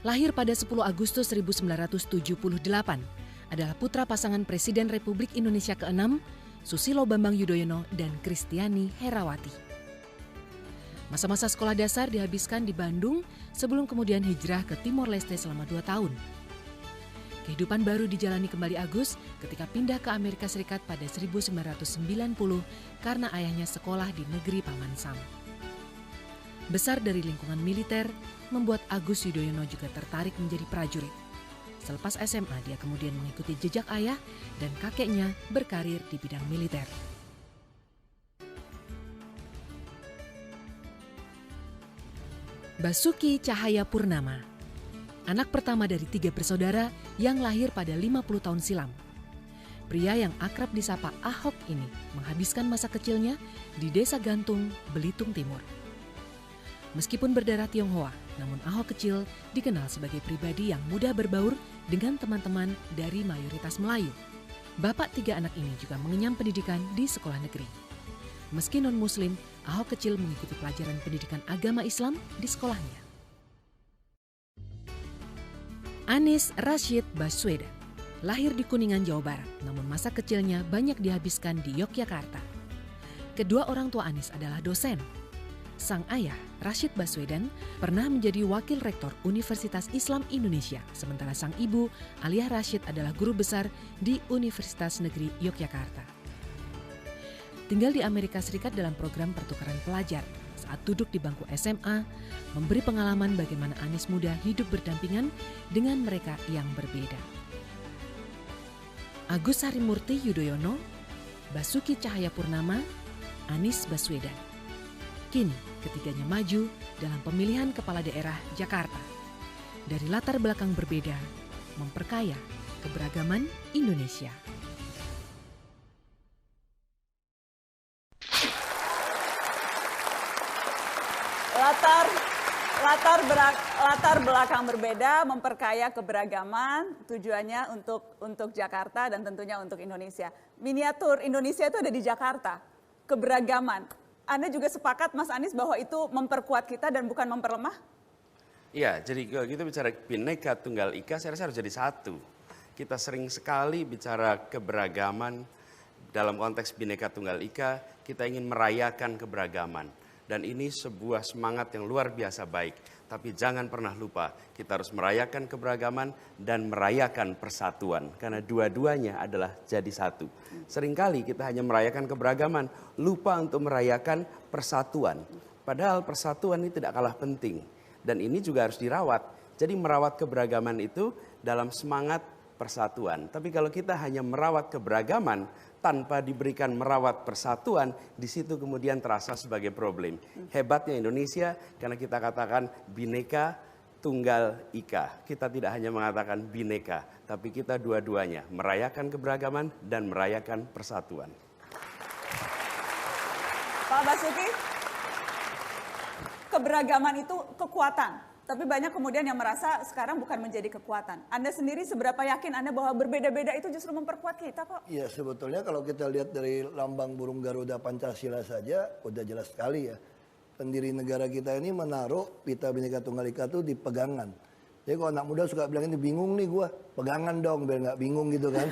lahir pada 10 Agustus 1978, adalah putra pasangan Presiden Republik Indonesia ke-6, Susilo Bambang Yudhoyono dan Kristiani Herawati. Masa-masa sekolah dasar dihabiskan di Bandung sebelum kemudian hijrah ke Timor Leste selama 2 tahun. Kehidupan baru dijalani kembali Agus ketika pindah ke Amerika Serikat pada 1990 karena ayahnya sekolah di negeri Paman Sam. Besar dari lingkungan militer, membuat Agus Yudhoyono juga tertarik menjadi prajurit. Selepas SMA, dia kemudian mengikuti jejak ayah dan kakeknya berkarir di bidang militer. Basuki Cahayapurnama, anak pertama dari 3 bersaudara yang lahir pada 50 tahun silam. Pria yang akrab disapa Ahok ini menghabiskan masa kecilnya di Desa Gantung, Belitung Timur. Meskipun berdarah Tionghoa, namun Ahok kecil dikenal sebagai pribadi yang mudah berbaur dengan teman-teman dari mayoritas Melayu. Bapak 3 anak ini juga mengenyam pendidikan di sekolah negeri. Meski non-muslim, Ahok kecil mengikuti pelajaran pendidikan agama Islam di sekolahnya. Anies Rashid Baswedan lahir di Kuningan, Jawa Barat, namun masa kecilnya banyak dihabiskan di Yogyakarta. Kedua orang tua Anies adalah dosen. Sang ayah, Rashid Baswedan, pernah menjadi wakil rektor Universitas Islam Indonesia, sementara sang ibu, Aliyah Rashid, adalah guru besar di Universitas Negeri Yogyakarta. Tinggal di Amerika Serikat dalam program pertukaran pelajar, saat duduk di bangku SMA, memberi pengalaman bagaimana Anies muda hidup berdampingan dengan mereka yang berbeda. Agus Harimurti Yudhoyono, Basuki Cahayapurnama, Anies Baswedan. Kini ketiganya maju dalam pemilihan kepala daerah Jakarta. Dari latar belakang berbeda, memperkaya keberagaman Indonesia. Latar belakang berbeda, memperkaya keberagaman, tujuannya untuk Jakarta dan tentunya untuk Indonesia. Miniatur Indonesia itu ada di Jakarta, keberagaman. Anda juga sepakat Mas Anies bahwa itu memperkuat kita dan bukan memperlemah? Iya, jadi kalau kita bicara Bhinneka Tunggal Ika, saya rasa harus jadi satu. Kita sering sekali bicara keberagaman dalam konteks Bhinneka Tunggal Ika, kita ingin merayakan keberagaman. Dan ini sebuah semangat yang luar biasa baik. Tapi jangan pernah lupa, kita harus merayakan keberagaman dan merayakan persatuan. Karena dua-duanya adalah jadi satu. Seringkali kita hanya merayakan keberagaman, lupa untuk merayakan persatuan. Padahal persatuan ini tidak kalah penting. Dan ini juga harus dirawat. Jadi merawat keberagaman itu dalam semangat persatuan. Tapi kalau kita hanya merawat keberagaman tanpa diberikan merawat persatuan, di situ kemudian terasa sebagai problem. Hebatnya Indonesia karena kita katakan Bhinneka Tunggal Ika. Kita tidak hanya mengatakan bineka, tapi kita dua-duanya merayakan keberagaman dan merayakan persatuan. Pak Basuki, keberagaman itu kekuatan, tapi banyak kemudian yang merasa sekarang bukan menjadi kekuatan. Anda sendiri seberapa yakin Anda bahwa berbeda-beda itu justru memperkuat kita kok? Iya, sebetulnya kalau kita lihat dari lambang burung Garuda Pancasila saja udah jelas sekali ya. Pendiri negara kita ini menaruh pita Bhinneka Tunggal Ika itu di pegangan. Jadi kalau anak muda suka bilang ini bingung nih gua, pegangan dong biar nggak bingung gitu kan.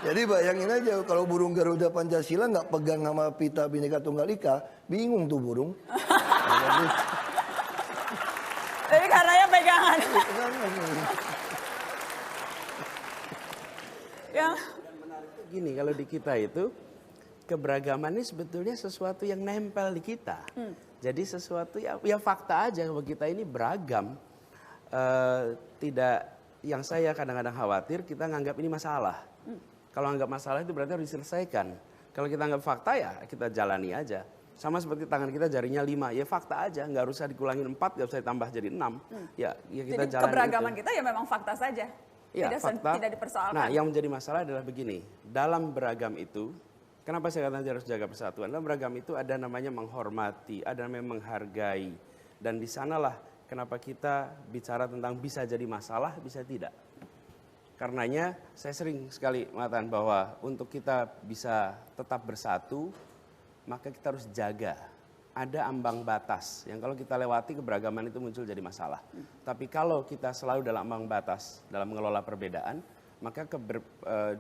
Jadi bayangin aja kalau burung Garuda Pancasila nggak pegang sama pita Bhinneka Tunggal Ika, bingung tuh burung. Jadi karenanya pegangan. Yang gini, kalau di kita itu keberagaman ini sebetulnya sesuatu yang nempel di kita. Jadi sesuatu ya fakta aja bahwa kita ini beragam. Tidak, yang saya kadang-kadang khawatir kita nganggap ini masalah. Kalau anggap masalah itu berarti harus diselesaikan. Kalau kita anggap fakta ya kita jalani aja. Sama seperti tangan kita jarinya 5, ya fakta aja, nggak usah dikurangin 4, nggak usah ditambah jadi 6. Ya kita jadi jalani keberagaman itu. kita ya memang fakta saja, Ya, fakta. tidak dipersoalkan. Nah, yang menjadi masalah adalah begini, dalam beragam itu, kenapa saya katakan harus jaga persatuan? Dalam beragam itu ada namanya menghormati, ada namanya menghargai, dan di sanalah kenapa kita bicara tentang bisa jadi masalah, bisa tidak. Karenanya saya sering sekali mengatakan bahwa untuk kita bisa tetap bersatu, maka kita harus jaga. Ada ambang batas yang kalau kita lewati keberagaman itu muncul jadi masalah. Tapi kalau kita selalu dalam ambang batas dalam mengelola perbedaan, maka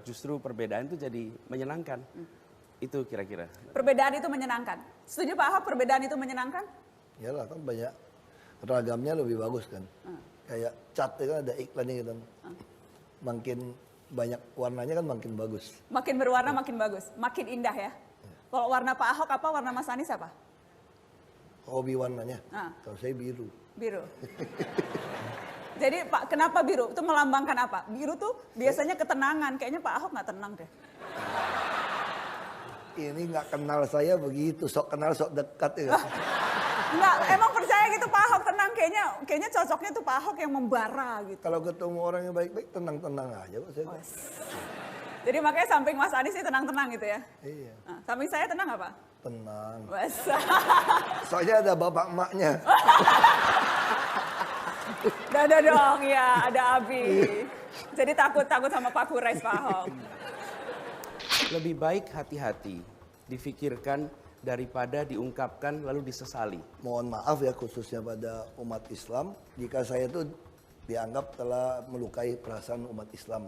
justru perbedaan itu jadi menyenangkan. Itu kira-kira. Perbedaan itu menyenangkan. Setuju Pak Ahok perbedaan itu menyenangkan? Iyalah kan banyak ragamnya lebih bagus kan. Kayak cat itu kan ada iklannya gitu. Makin banyak warnanya kan makin bagus. Makin berwarna makin bagus, makin indah ya. Kalau warna Pak Ahok apa, warna Mas Anies apa? Hobi warnanya. Kalau saya biru. Biru. Jadi Pak, kenapa biru? Itu melambangkan apa? Biru tuh biasanya ketenangan. Kayaknya Pak Ahok nggak tenang deh. Ini nggak kenal saya begitu, sok kenal sok dekat ya. Enggak, emang percaya gitu Pak Ahok tenang. Kayaknya cocoknya tuh Pak Ahok yang membara gitu. Kalau ketemu orang yang baik-baik tenang-tenang aja kok saya. Jadi makanya samping Mas Anies ini tenang-tenang gitu ya? Iya. Nah, samping saya tenang nggak Pak? Tenang. Soalnya ada bapak emaknya. Ada dong ya, ada Abi. Jadi takut sama Pak Kures Pak Ahok. Lebih baik hati-hati, difikirkan daripada diungkapkan lalu disesali. Mohon maaf ya khususnya pada umat Islam, jika saya itu dianggap telah melukai perasaan umat Islam.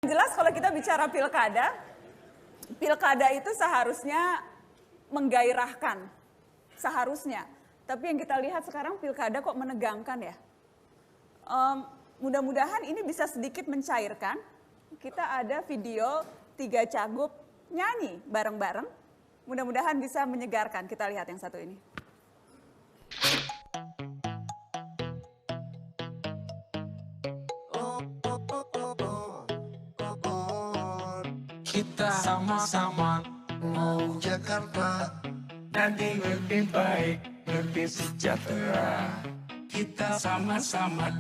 Jelas kalau kita bicara pilkada itu seharusnya menggairahkan, seharusnya. Tapi yang kita lihat sekarang pilkada kok menegangkan ya. Mudah-mudahan ini bisa sedikit mencairkan. Kita ada video 3 cagup nyanyi bareng-bareng. Mudah-mudahan bisa menyegarkan. Kita lihat yang satu ini. Kita sama-sama mau Jakarta nanti lebih baik, lebih sejahtera. Kita sama-sama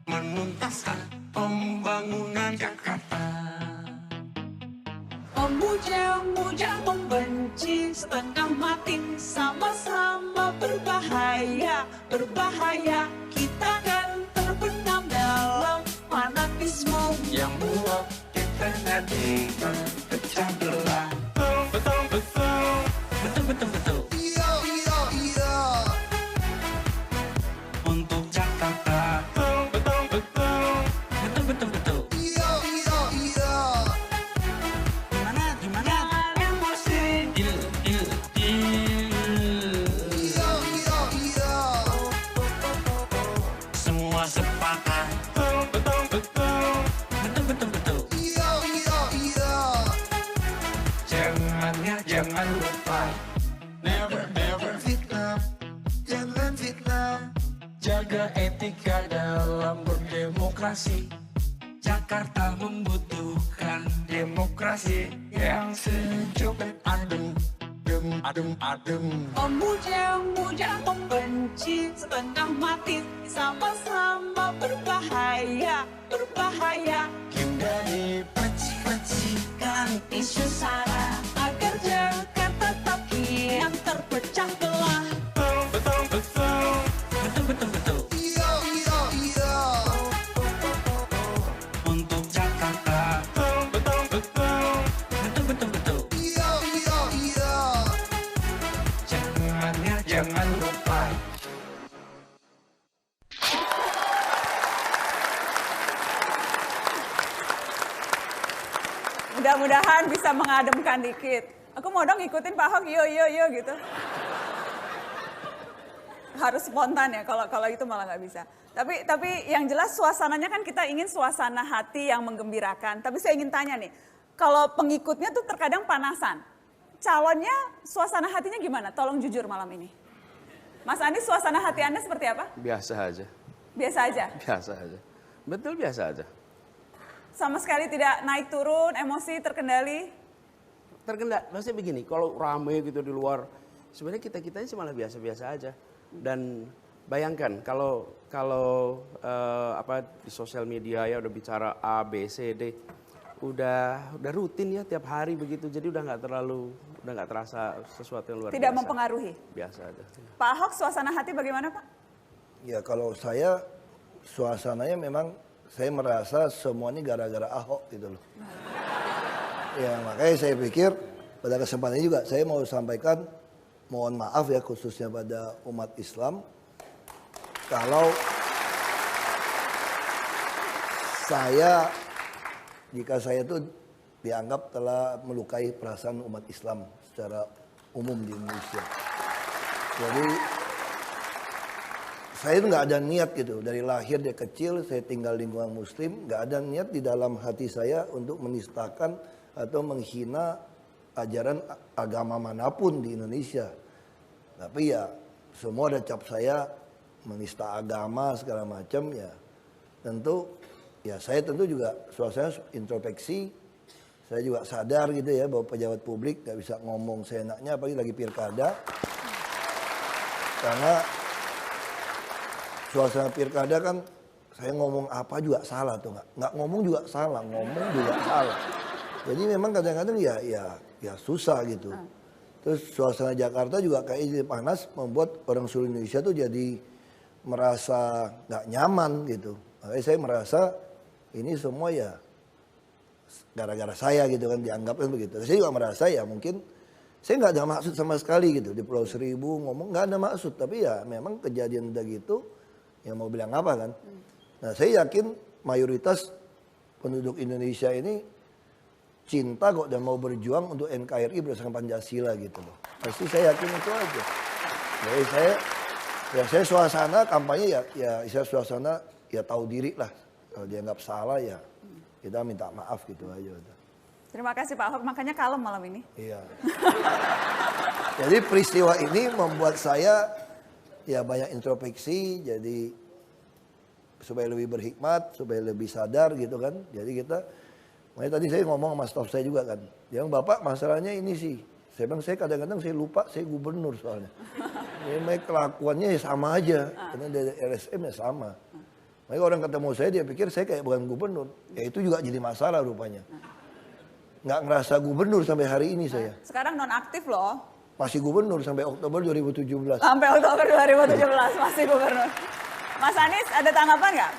menuntaskan pembangunan Jakarta. Pemuja-muja membenci, setengah mati, sama-sama berbahaya, berbahaya. Kita kan terbenam dalam fanatisme yang buat kita jadi pecah belah. Betul, betul, betul, betul, betul. Iya, iya, iya. Untuk Jakarta. Betul, betul, betul. Betul, betul, betul. Iya, iya, iya. Gimana? Emosi. Iya, iya, iya. Semua sepakat. Betul, betul, betul. Betul, betul, etika dalam berdemokrasi. Jakarta membutuhkan demokrasi yang sejuk dan adem, adem. Pemuja-muja pembenci setengah mati, sama-sama berbahaya, berbahaya. Hindari peci-pecikan Isu sara agar Jakarta tak kian terpecah belah. Betul. Iya, iya, iya. Untuk Jakarta. Betul. Iya, iya, iya. Jangan lupa. Mudah-mudahan bisa mengademkan dikit. Aku mau dong ikutin Pak Ahok, yo gitu. Harus spontan ya, kalau itu malah nggak bisa. Tapi yang jelas suasananya kan kita ingin suasana hati yang menggembirakan. Tapi saya ingin tanya nih, kalau pengikutnya tuh terkadang panasan. Calonnya suasana hatinya gimana? Tolong jujur malam ini. Mas Anies, suasana hati Anda seperti apa? Biasa aja. Biasa aja? Biasa aja. Betul biasa aja. Sama sekali tidak naik turun, emosi terkendali? Terkendali, maksudnya begini, kalau rame gitu di luar, sebenarnya kita-kita ini malah biasa-biasa aja. Dan bayangkan kalau di sosial media ya udah bicara A, B, C, D, udah rutin ya tiap hari begitu, jadi udah nggak terasa sesuatu yang luar biasa. Tidak mempengaruhi? Biasa aja. Pak Ahok, suasana hati bagaimana Pak? Ya kalau saya, suasananya memang saya merasa semua ini gara-gara Ahok gitu loh. Ya makanya saya pikir pada kesempatan ini juga saya mau sampaikan mohon maaf ya khususnya pada umat Islam. Kalau jika saya itu dianggap telah melukai perasaan umat Islam secara umum di Indonesia. Jadi saya itu nggak ada niat gitu, dari lahir dari kecil saya tinggal di lingkungan muslim, nggak ada niat di dalam hati saya untuk menistakan atau menghina ajaran agama manapun di Indonesia. Tapi ya semua ada cap saya menista agama segala macam ya. Saya tentu juga suasana introspeksi. Saya juga sadar gitu ya bahwa pejabat publik nggak bisa ngomong seenaknya apalagi lagi pilkada. Karena suasana pilkada kan saya ngomong apa juga salah tuh nggak ngomong juga salah, ngomong juga salah. Jadi memang kadang-kadang ya susah gitu. Terus suasana Jakarta juga kayak ini panas membuat orang seluruh Indonesia tuh jadi merasa nggak nyaman gitu. Makanya saya merasa ini semua ya gara-gara saya gitu kan dianggapnya begitu. Saya juga merasa ya mungkin saya nggak ada maksud sama sekali gitu di Pulau Seribu ngomong nggak ada maksud, tapi ya memang kejadian udah gitu. Ya mau bilang apa kan? Nah saya yakin mayoritas penduduk Indonesia ini cinta kok dan mau berjuang untuk NKRI berdasarkan Pancasila gitu loh. Pasti saya yakin itu aja. Jadi saya suasana kampanye ya suasana ya tahu diri lah. Kalau dianggap salah ya kita minta maaf gitu aja. Terima kasih Pak Ahok, makanya kalem malam ini. Iya. Jadi peristiwa ini membuat saya ya banyak introspeksi, jadi supaya lebih berhikmat, supaya lebih sadar gitu kan. Jadi makanya tadi saya ngomong sama staf saya juga kan. Dia bilang, Bapak masalahnya ini sih. Saya bilang, saya kadang-kadang saya lupa saya gubernur soalnya. Memang kelakuannya ya sama aja, karena dari LSM ya sama. Makanya orang ketemu saya dia pikir saya kayak bukan gubernur. Ya itu juga jadi masalah rupanya. Nggak ngerasa gubernur sampai hari ini saya. Sekarang nonaktif loh. Masih gubernur sampai Oktober 2017. Sampai Oktober 2017 masih gubernur. Mas Anies ada tanggapan nggak?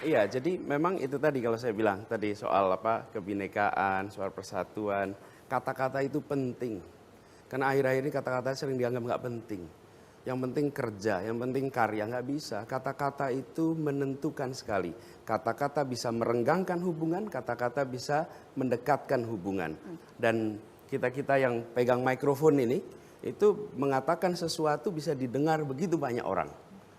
Iya, jadi memang itu tadi kalau saya bilang tadi soal kebinekaan, soal persatuan, kata-kata itu penting. Karena akhir-akhir ini kata-kata sering dianggap nggak penting. Yang penting kerja, yang penting karya, nggak bisa. Kata-kata itu menentukan sekali. Kata-kata bisa merenggangkan hubungan, kata-kata bisa mendekatkan hubungan. Dan kita-kita yang pegang mikrofon ini, itu mengatakan sesuatu bisa didengar begitu banyak orang.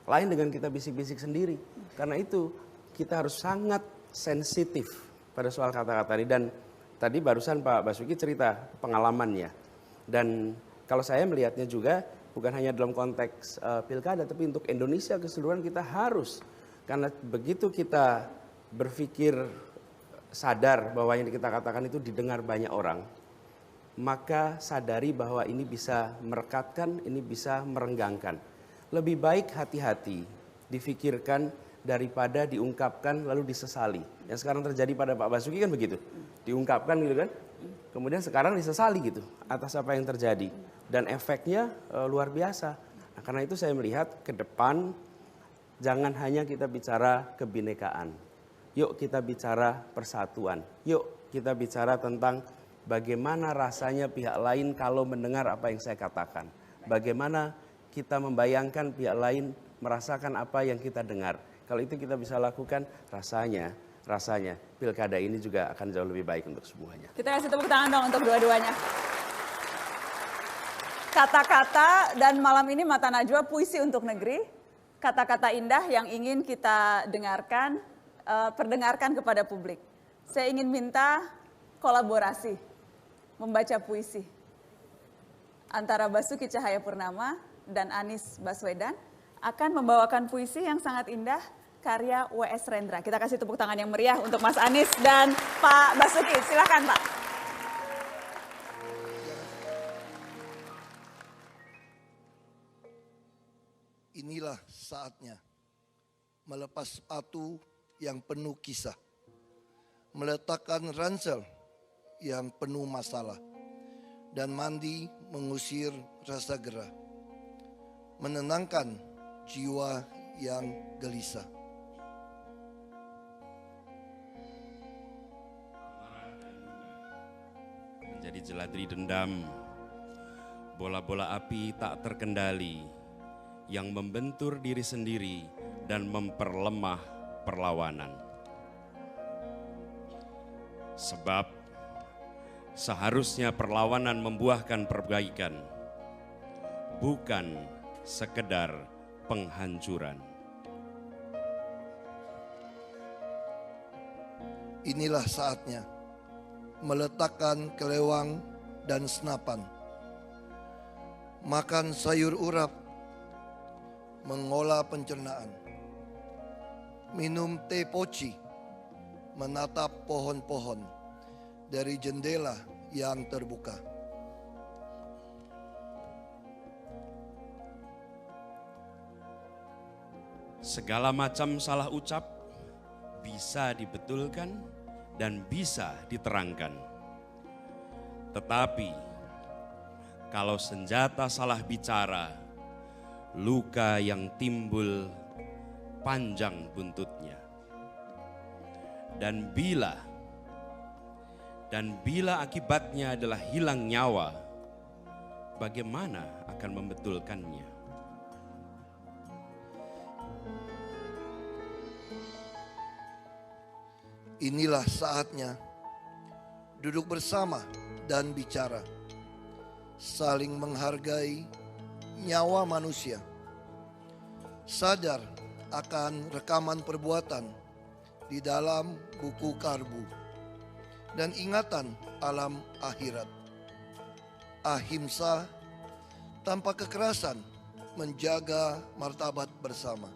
Lain dengan kita bisik-bisik sendiri. Karena itu kita harus sangat sensitif pada soal kata-kata ini. Dan tadi barusan Pak Basuki cerita pengalamannya. Dan kalau saya melihatnya juga, bukan hanya dalam konteks pilkada, tapi untuk Indonesia keseluruhan kita harus. Karena begitu kita berpikir sadar bahwa yang kita katakan itu didengar banyak orang, maka sadari bahwa ini bisa merekatkan, ini bisa merenggangkan. Lebih baik hati-hati, difikirkan daripada diungkapkan lalu disesali. Yang sekarang terjadi pada Pak Basuki kan begitu, diungkapkan gitu kan, kemudian sekarang disesali gitu atas apa yang terjadi. Dan efeknya luar biasa. Nah, karena itu saya melihat ke depan jangan hanya kita bicara kebinekaan. Yuk kita bicara persatuan. Yuk kita bicara tentang bagaimana rasanya pihak lain kalau mendengar apa yang saya katakan. Bagaimana kita membayangkan pihak lain merasakan apa yang kita dengar. Kalau itu kita bisa lakukan, rasanya pilkada ini juga akan jauh lebih baik untuk semuanya. Kita kasih tepuk tangan dong untuk dua-duanya. Kata-kata dan malam ini Mata Najwa puisi untuk negeri. Kata-kata indah yang ingin kita dengarkan, perdengarkan kepada publik. Saya ingin minta kolaborasi, membaca puisi antara Basuki Cahayapurnama dan Anies Baswedan akan membawakan puisi yang sangat indah karya W.S. Rendra. Kita kasih tepuk tangan yang meriah untuk Mas Anies dan Pak Basuki. Silakan Pak. Inilah saatnya melepas sepatu yang penuh kisah, meletakkan ransel yang penuh masalah, dan mandi mengusir rasa gerah, menenangkan jiwa yang gelisah. Menjadi jeladri dendam, bola-bola api tak terkendali, yang membentur diri sendiri dan memperlemah perlawanan. Sebab seharusnya perlawanan membuahkan perbaikan, bukan sekedar penghancuran. Inilah saatnya meletakkan kelewang dan senapan, makan sayur urap, mengolah pencernaan, minum teh poci, menatap pohon-pohon dari jendela yang terbuka. Segala macam salah ucap bisa dibetulkan dan bisa diterangkan. Tetapi kalau senjata salah bicara, luka yang timbul panjang buntutnya. Dan bila akibatnya adalah hilang nyawa, bagaimana akan membetulkannya? Inilah saatnya duduk bersama dan bicara, saling menghargai nyawa manusia, sadar akan rekaman perbuatan di dalam buku karbu, dan ingatan alam akhirat. Ahimsa tanpa kekerasan menjaga martabat bersama.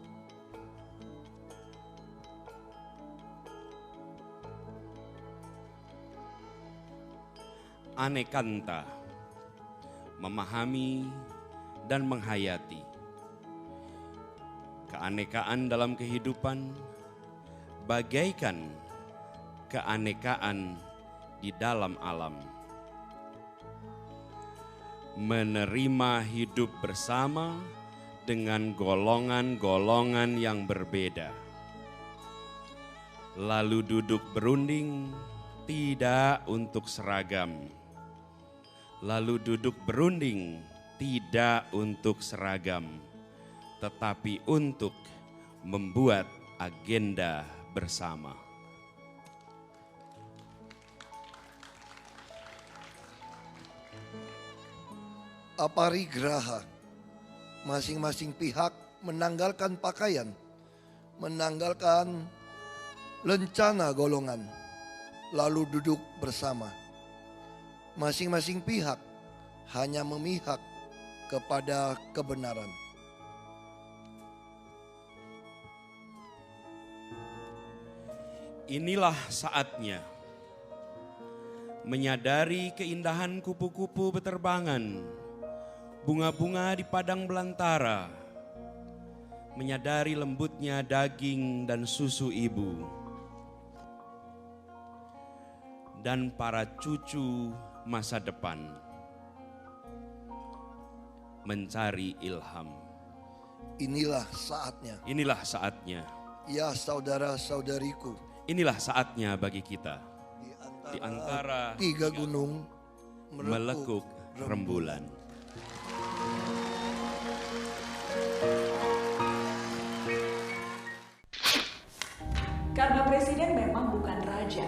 Anekanta, memahami dan menghayati keanekaan dalam kehidupan bagaikan keanekaan di dalam alam. Menerima hidup bersama dengan golongan-golongan yang berbeda. Lalu duduk berunding tidak untuk seragam. Lalu duduk berunding tidak untuk seragam, tetapi untuk membuat agenda bersama. Aparigraha, masing-masing pihak menanggalkan pakaian, menanggalkan lencana golongan, lalu duduk bersama. Masing-masing pihak hanya memihak kepada kebenaran. Inilah saatnya menyadari keindahan kupu-kupu beterbangan, bunga-bunga di padang belantara, menyadari lembutnya daging dan susu ibu, dan para cucu masa depan mencari ilham. Inilah saatnya. Inilah saatnya. Ya saudara-saudariku. Inilah saatnya bagi kita. Di antara tiga gunung melekuk rembulan. Karena presiden memang bukan raja,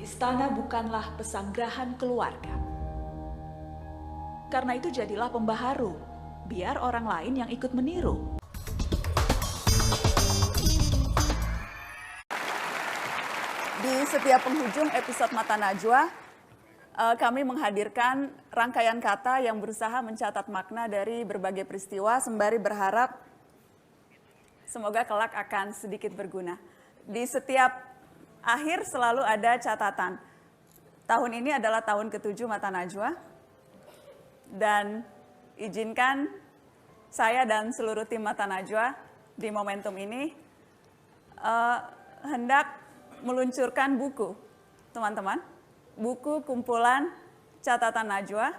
istana bukanlah pesanggrahan keluarga. Karena itu jadilah pembaharu, biar orang lain yang ikut meniru. Di setiap penghujung episode Mata Najwa, kami menghadirkan rangkaian kata yang berusaha mencatat makna dari berbagai peristiwa sembari berharap semoga kelak akan sedikit berguna. Di setiap akhir selalu ada catatan. Tahun ini adalah tahun ke-7 Mata Najwa, dan izinkan saya dan seluruh tim Mata Najwa di momentum ini hendak meluncurkan buku, teman-teman. Buku kumpulan catatan Najwa.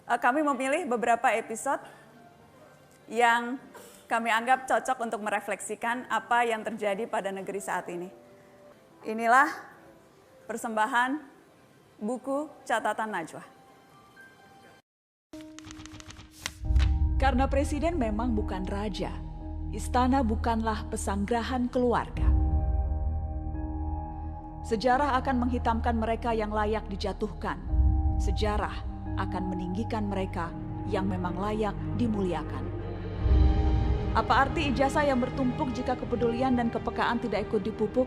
Kami memilih beberapa episode yang kami anggap cocok untuk merefleksikan apa yang terjadi pada negeri saat ini. Inilah persembahan buku catatan Najwa. Karena presiden memang bukan raja, istana bukanlah pesanggrahan keluarga. Sejarah akan menghitamkan mereka yang layak dijatuhkan. Sejarah akan meninggikan mereka yang memang layak dimuliakan. Apa arti ijazah yang bertumpuk jika kepedulian dan kepekaan tidak ikut dipupuk?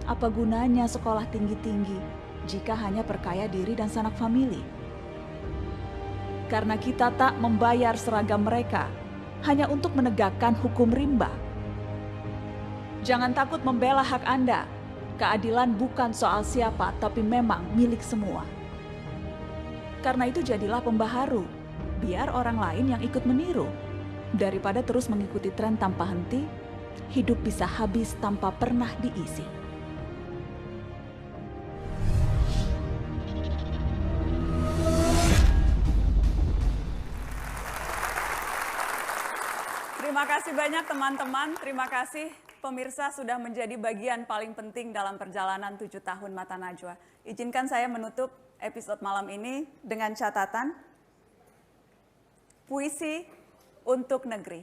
Apa gunanya sekolah tinggi-tinggi jika hanya perkaya diri dan sanak famili? Karena kita tak membayar seragam mereka hanya untuk menegakkan hukum rimba. Jangan takut membela hak Anda. Keadilan bukan soal siapa, tapi memang milik semua. Karena itu jadilah pembaharu, biar orang lain yang ikut meniru. Daripada terus mengikuti tren tanpa henti, hidup bisa habis tanpa pernah diisi. Terima kasih banyak teman-teman, terima kasih pemirsa sudah menjadi bagian paling penting dalam perjalanan 7 tahun Mata Najwa. Izinkan saya menutup episode malam ini dengan catatan puisi untuk negeri.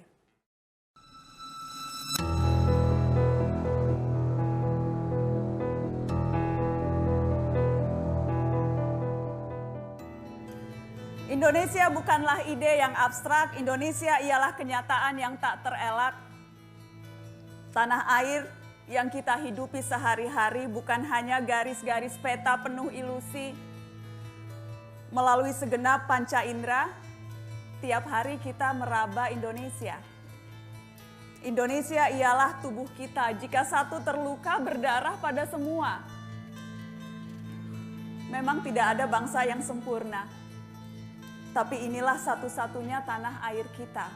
Indonesia bukanlah ide yang abstrak, Indonesia ialah kenyataan yang tak terelak. Tanah air yang kita hidupi sehari-hari bukan hanya garis-garis peta penuh ilusi. Melalui segenap panca indera, tiap hari kita meraba Indonesia. Indonesia ialah tubuh kita, jika satu terluka berdarah pada semua. Memang tidak ada bangsa yang sempurna, tapi inilah satu-satunya tanah air kita.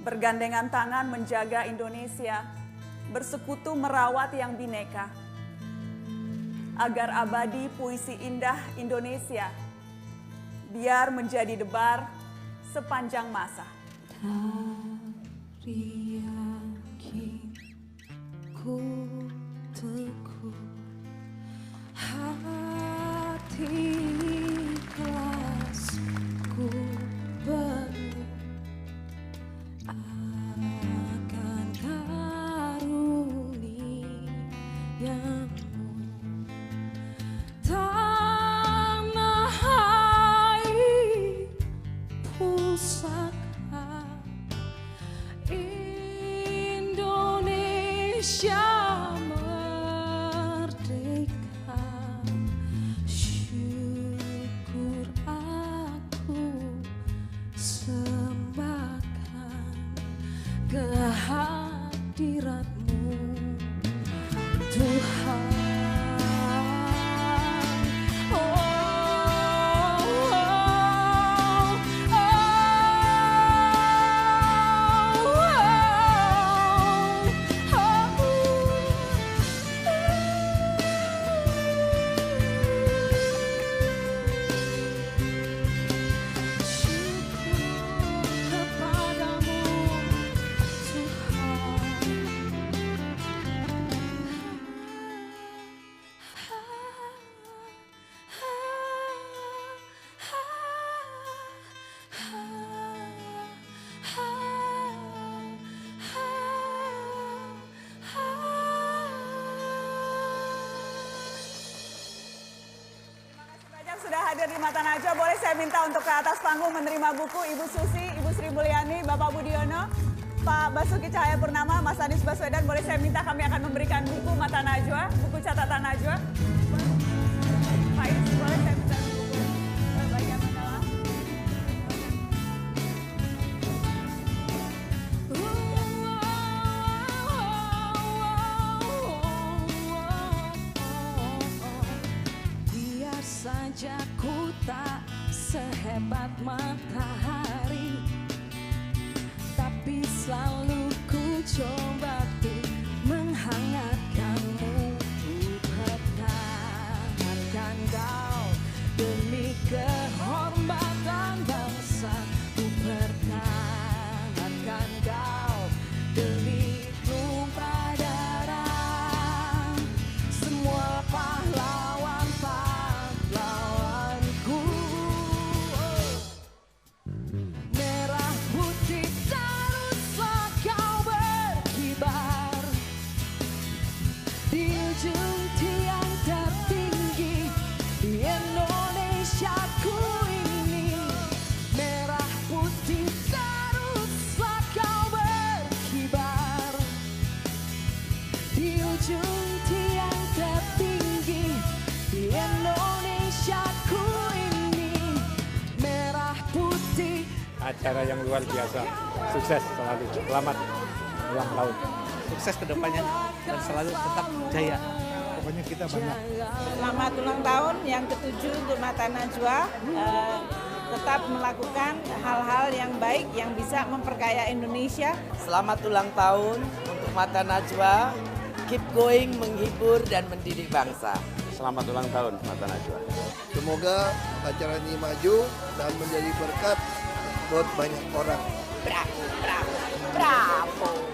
Bergandengan tangan menjaga Indonesia, bersekutu merawat yang bineka. Agar abadi puisi indah Indonesia, biar menjadi debar sepanjang masa. Yakin ku teguh, hati ikhlas ku penuh akan karuniamu. Tanah air pusaka Indonesia merdeka, syukur aku hadir di Mata Najwa. Boleh saya minta untuk ke atas panggung menerima buku Ibu Susi, Ibu Sri Mulyani, Bapak Budiono, Pak Basuki Cahayapurnama, Mas Anies Baswedan. Boleh saya minta, kami akan memberikan buku Mata Najwa, buku catatan Najwa. Pak Is, boleh saya minta buku bagian mana? Biar saja ku tak sehebat matahari, tapi selalu ku coba tuh menghangatkanmu. Ku pertahankan kau demi kehormatan bangsa. Ku pertahankan kau demi tumpah darah semua pahlawanku. Merah putih teruslah kau berkibar di ujung tiang tertinggi di Indonesiaku ini. Merah putih teruslah kau berkibar di ujung tiang tertinggi di Indonesiaku ini. Merah putih. Acara yang luar biasa, sukses selalu, selamat ulang tahun. Sukses kedepannya dan selalu tetap jaya. Pokoknya kita banyak. Selamat ulang tahun yang ke-7 untuk Mata Najwa. Tetap melakukan hal-hal yang baik yang bisa memperkaya Indonesia. Selamat ulang tahun untuk Mata Najwa. Keep going, menghibur dan mendidik bangsa. Selamat ulang tahun Mata Najwa. Semoga acara ini maju dan menjadi berkat buat banyak orang. Bravo, bravo, bravo.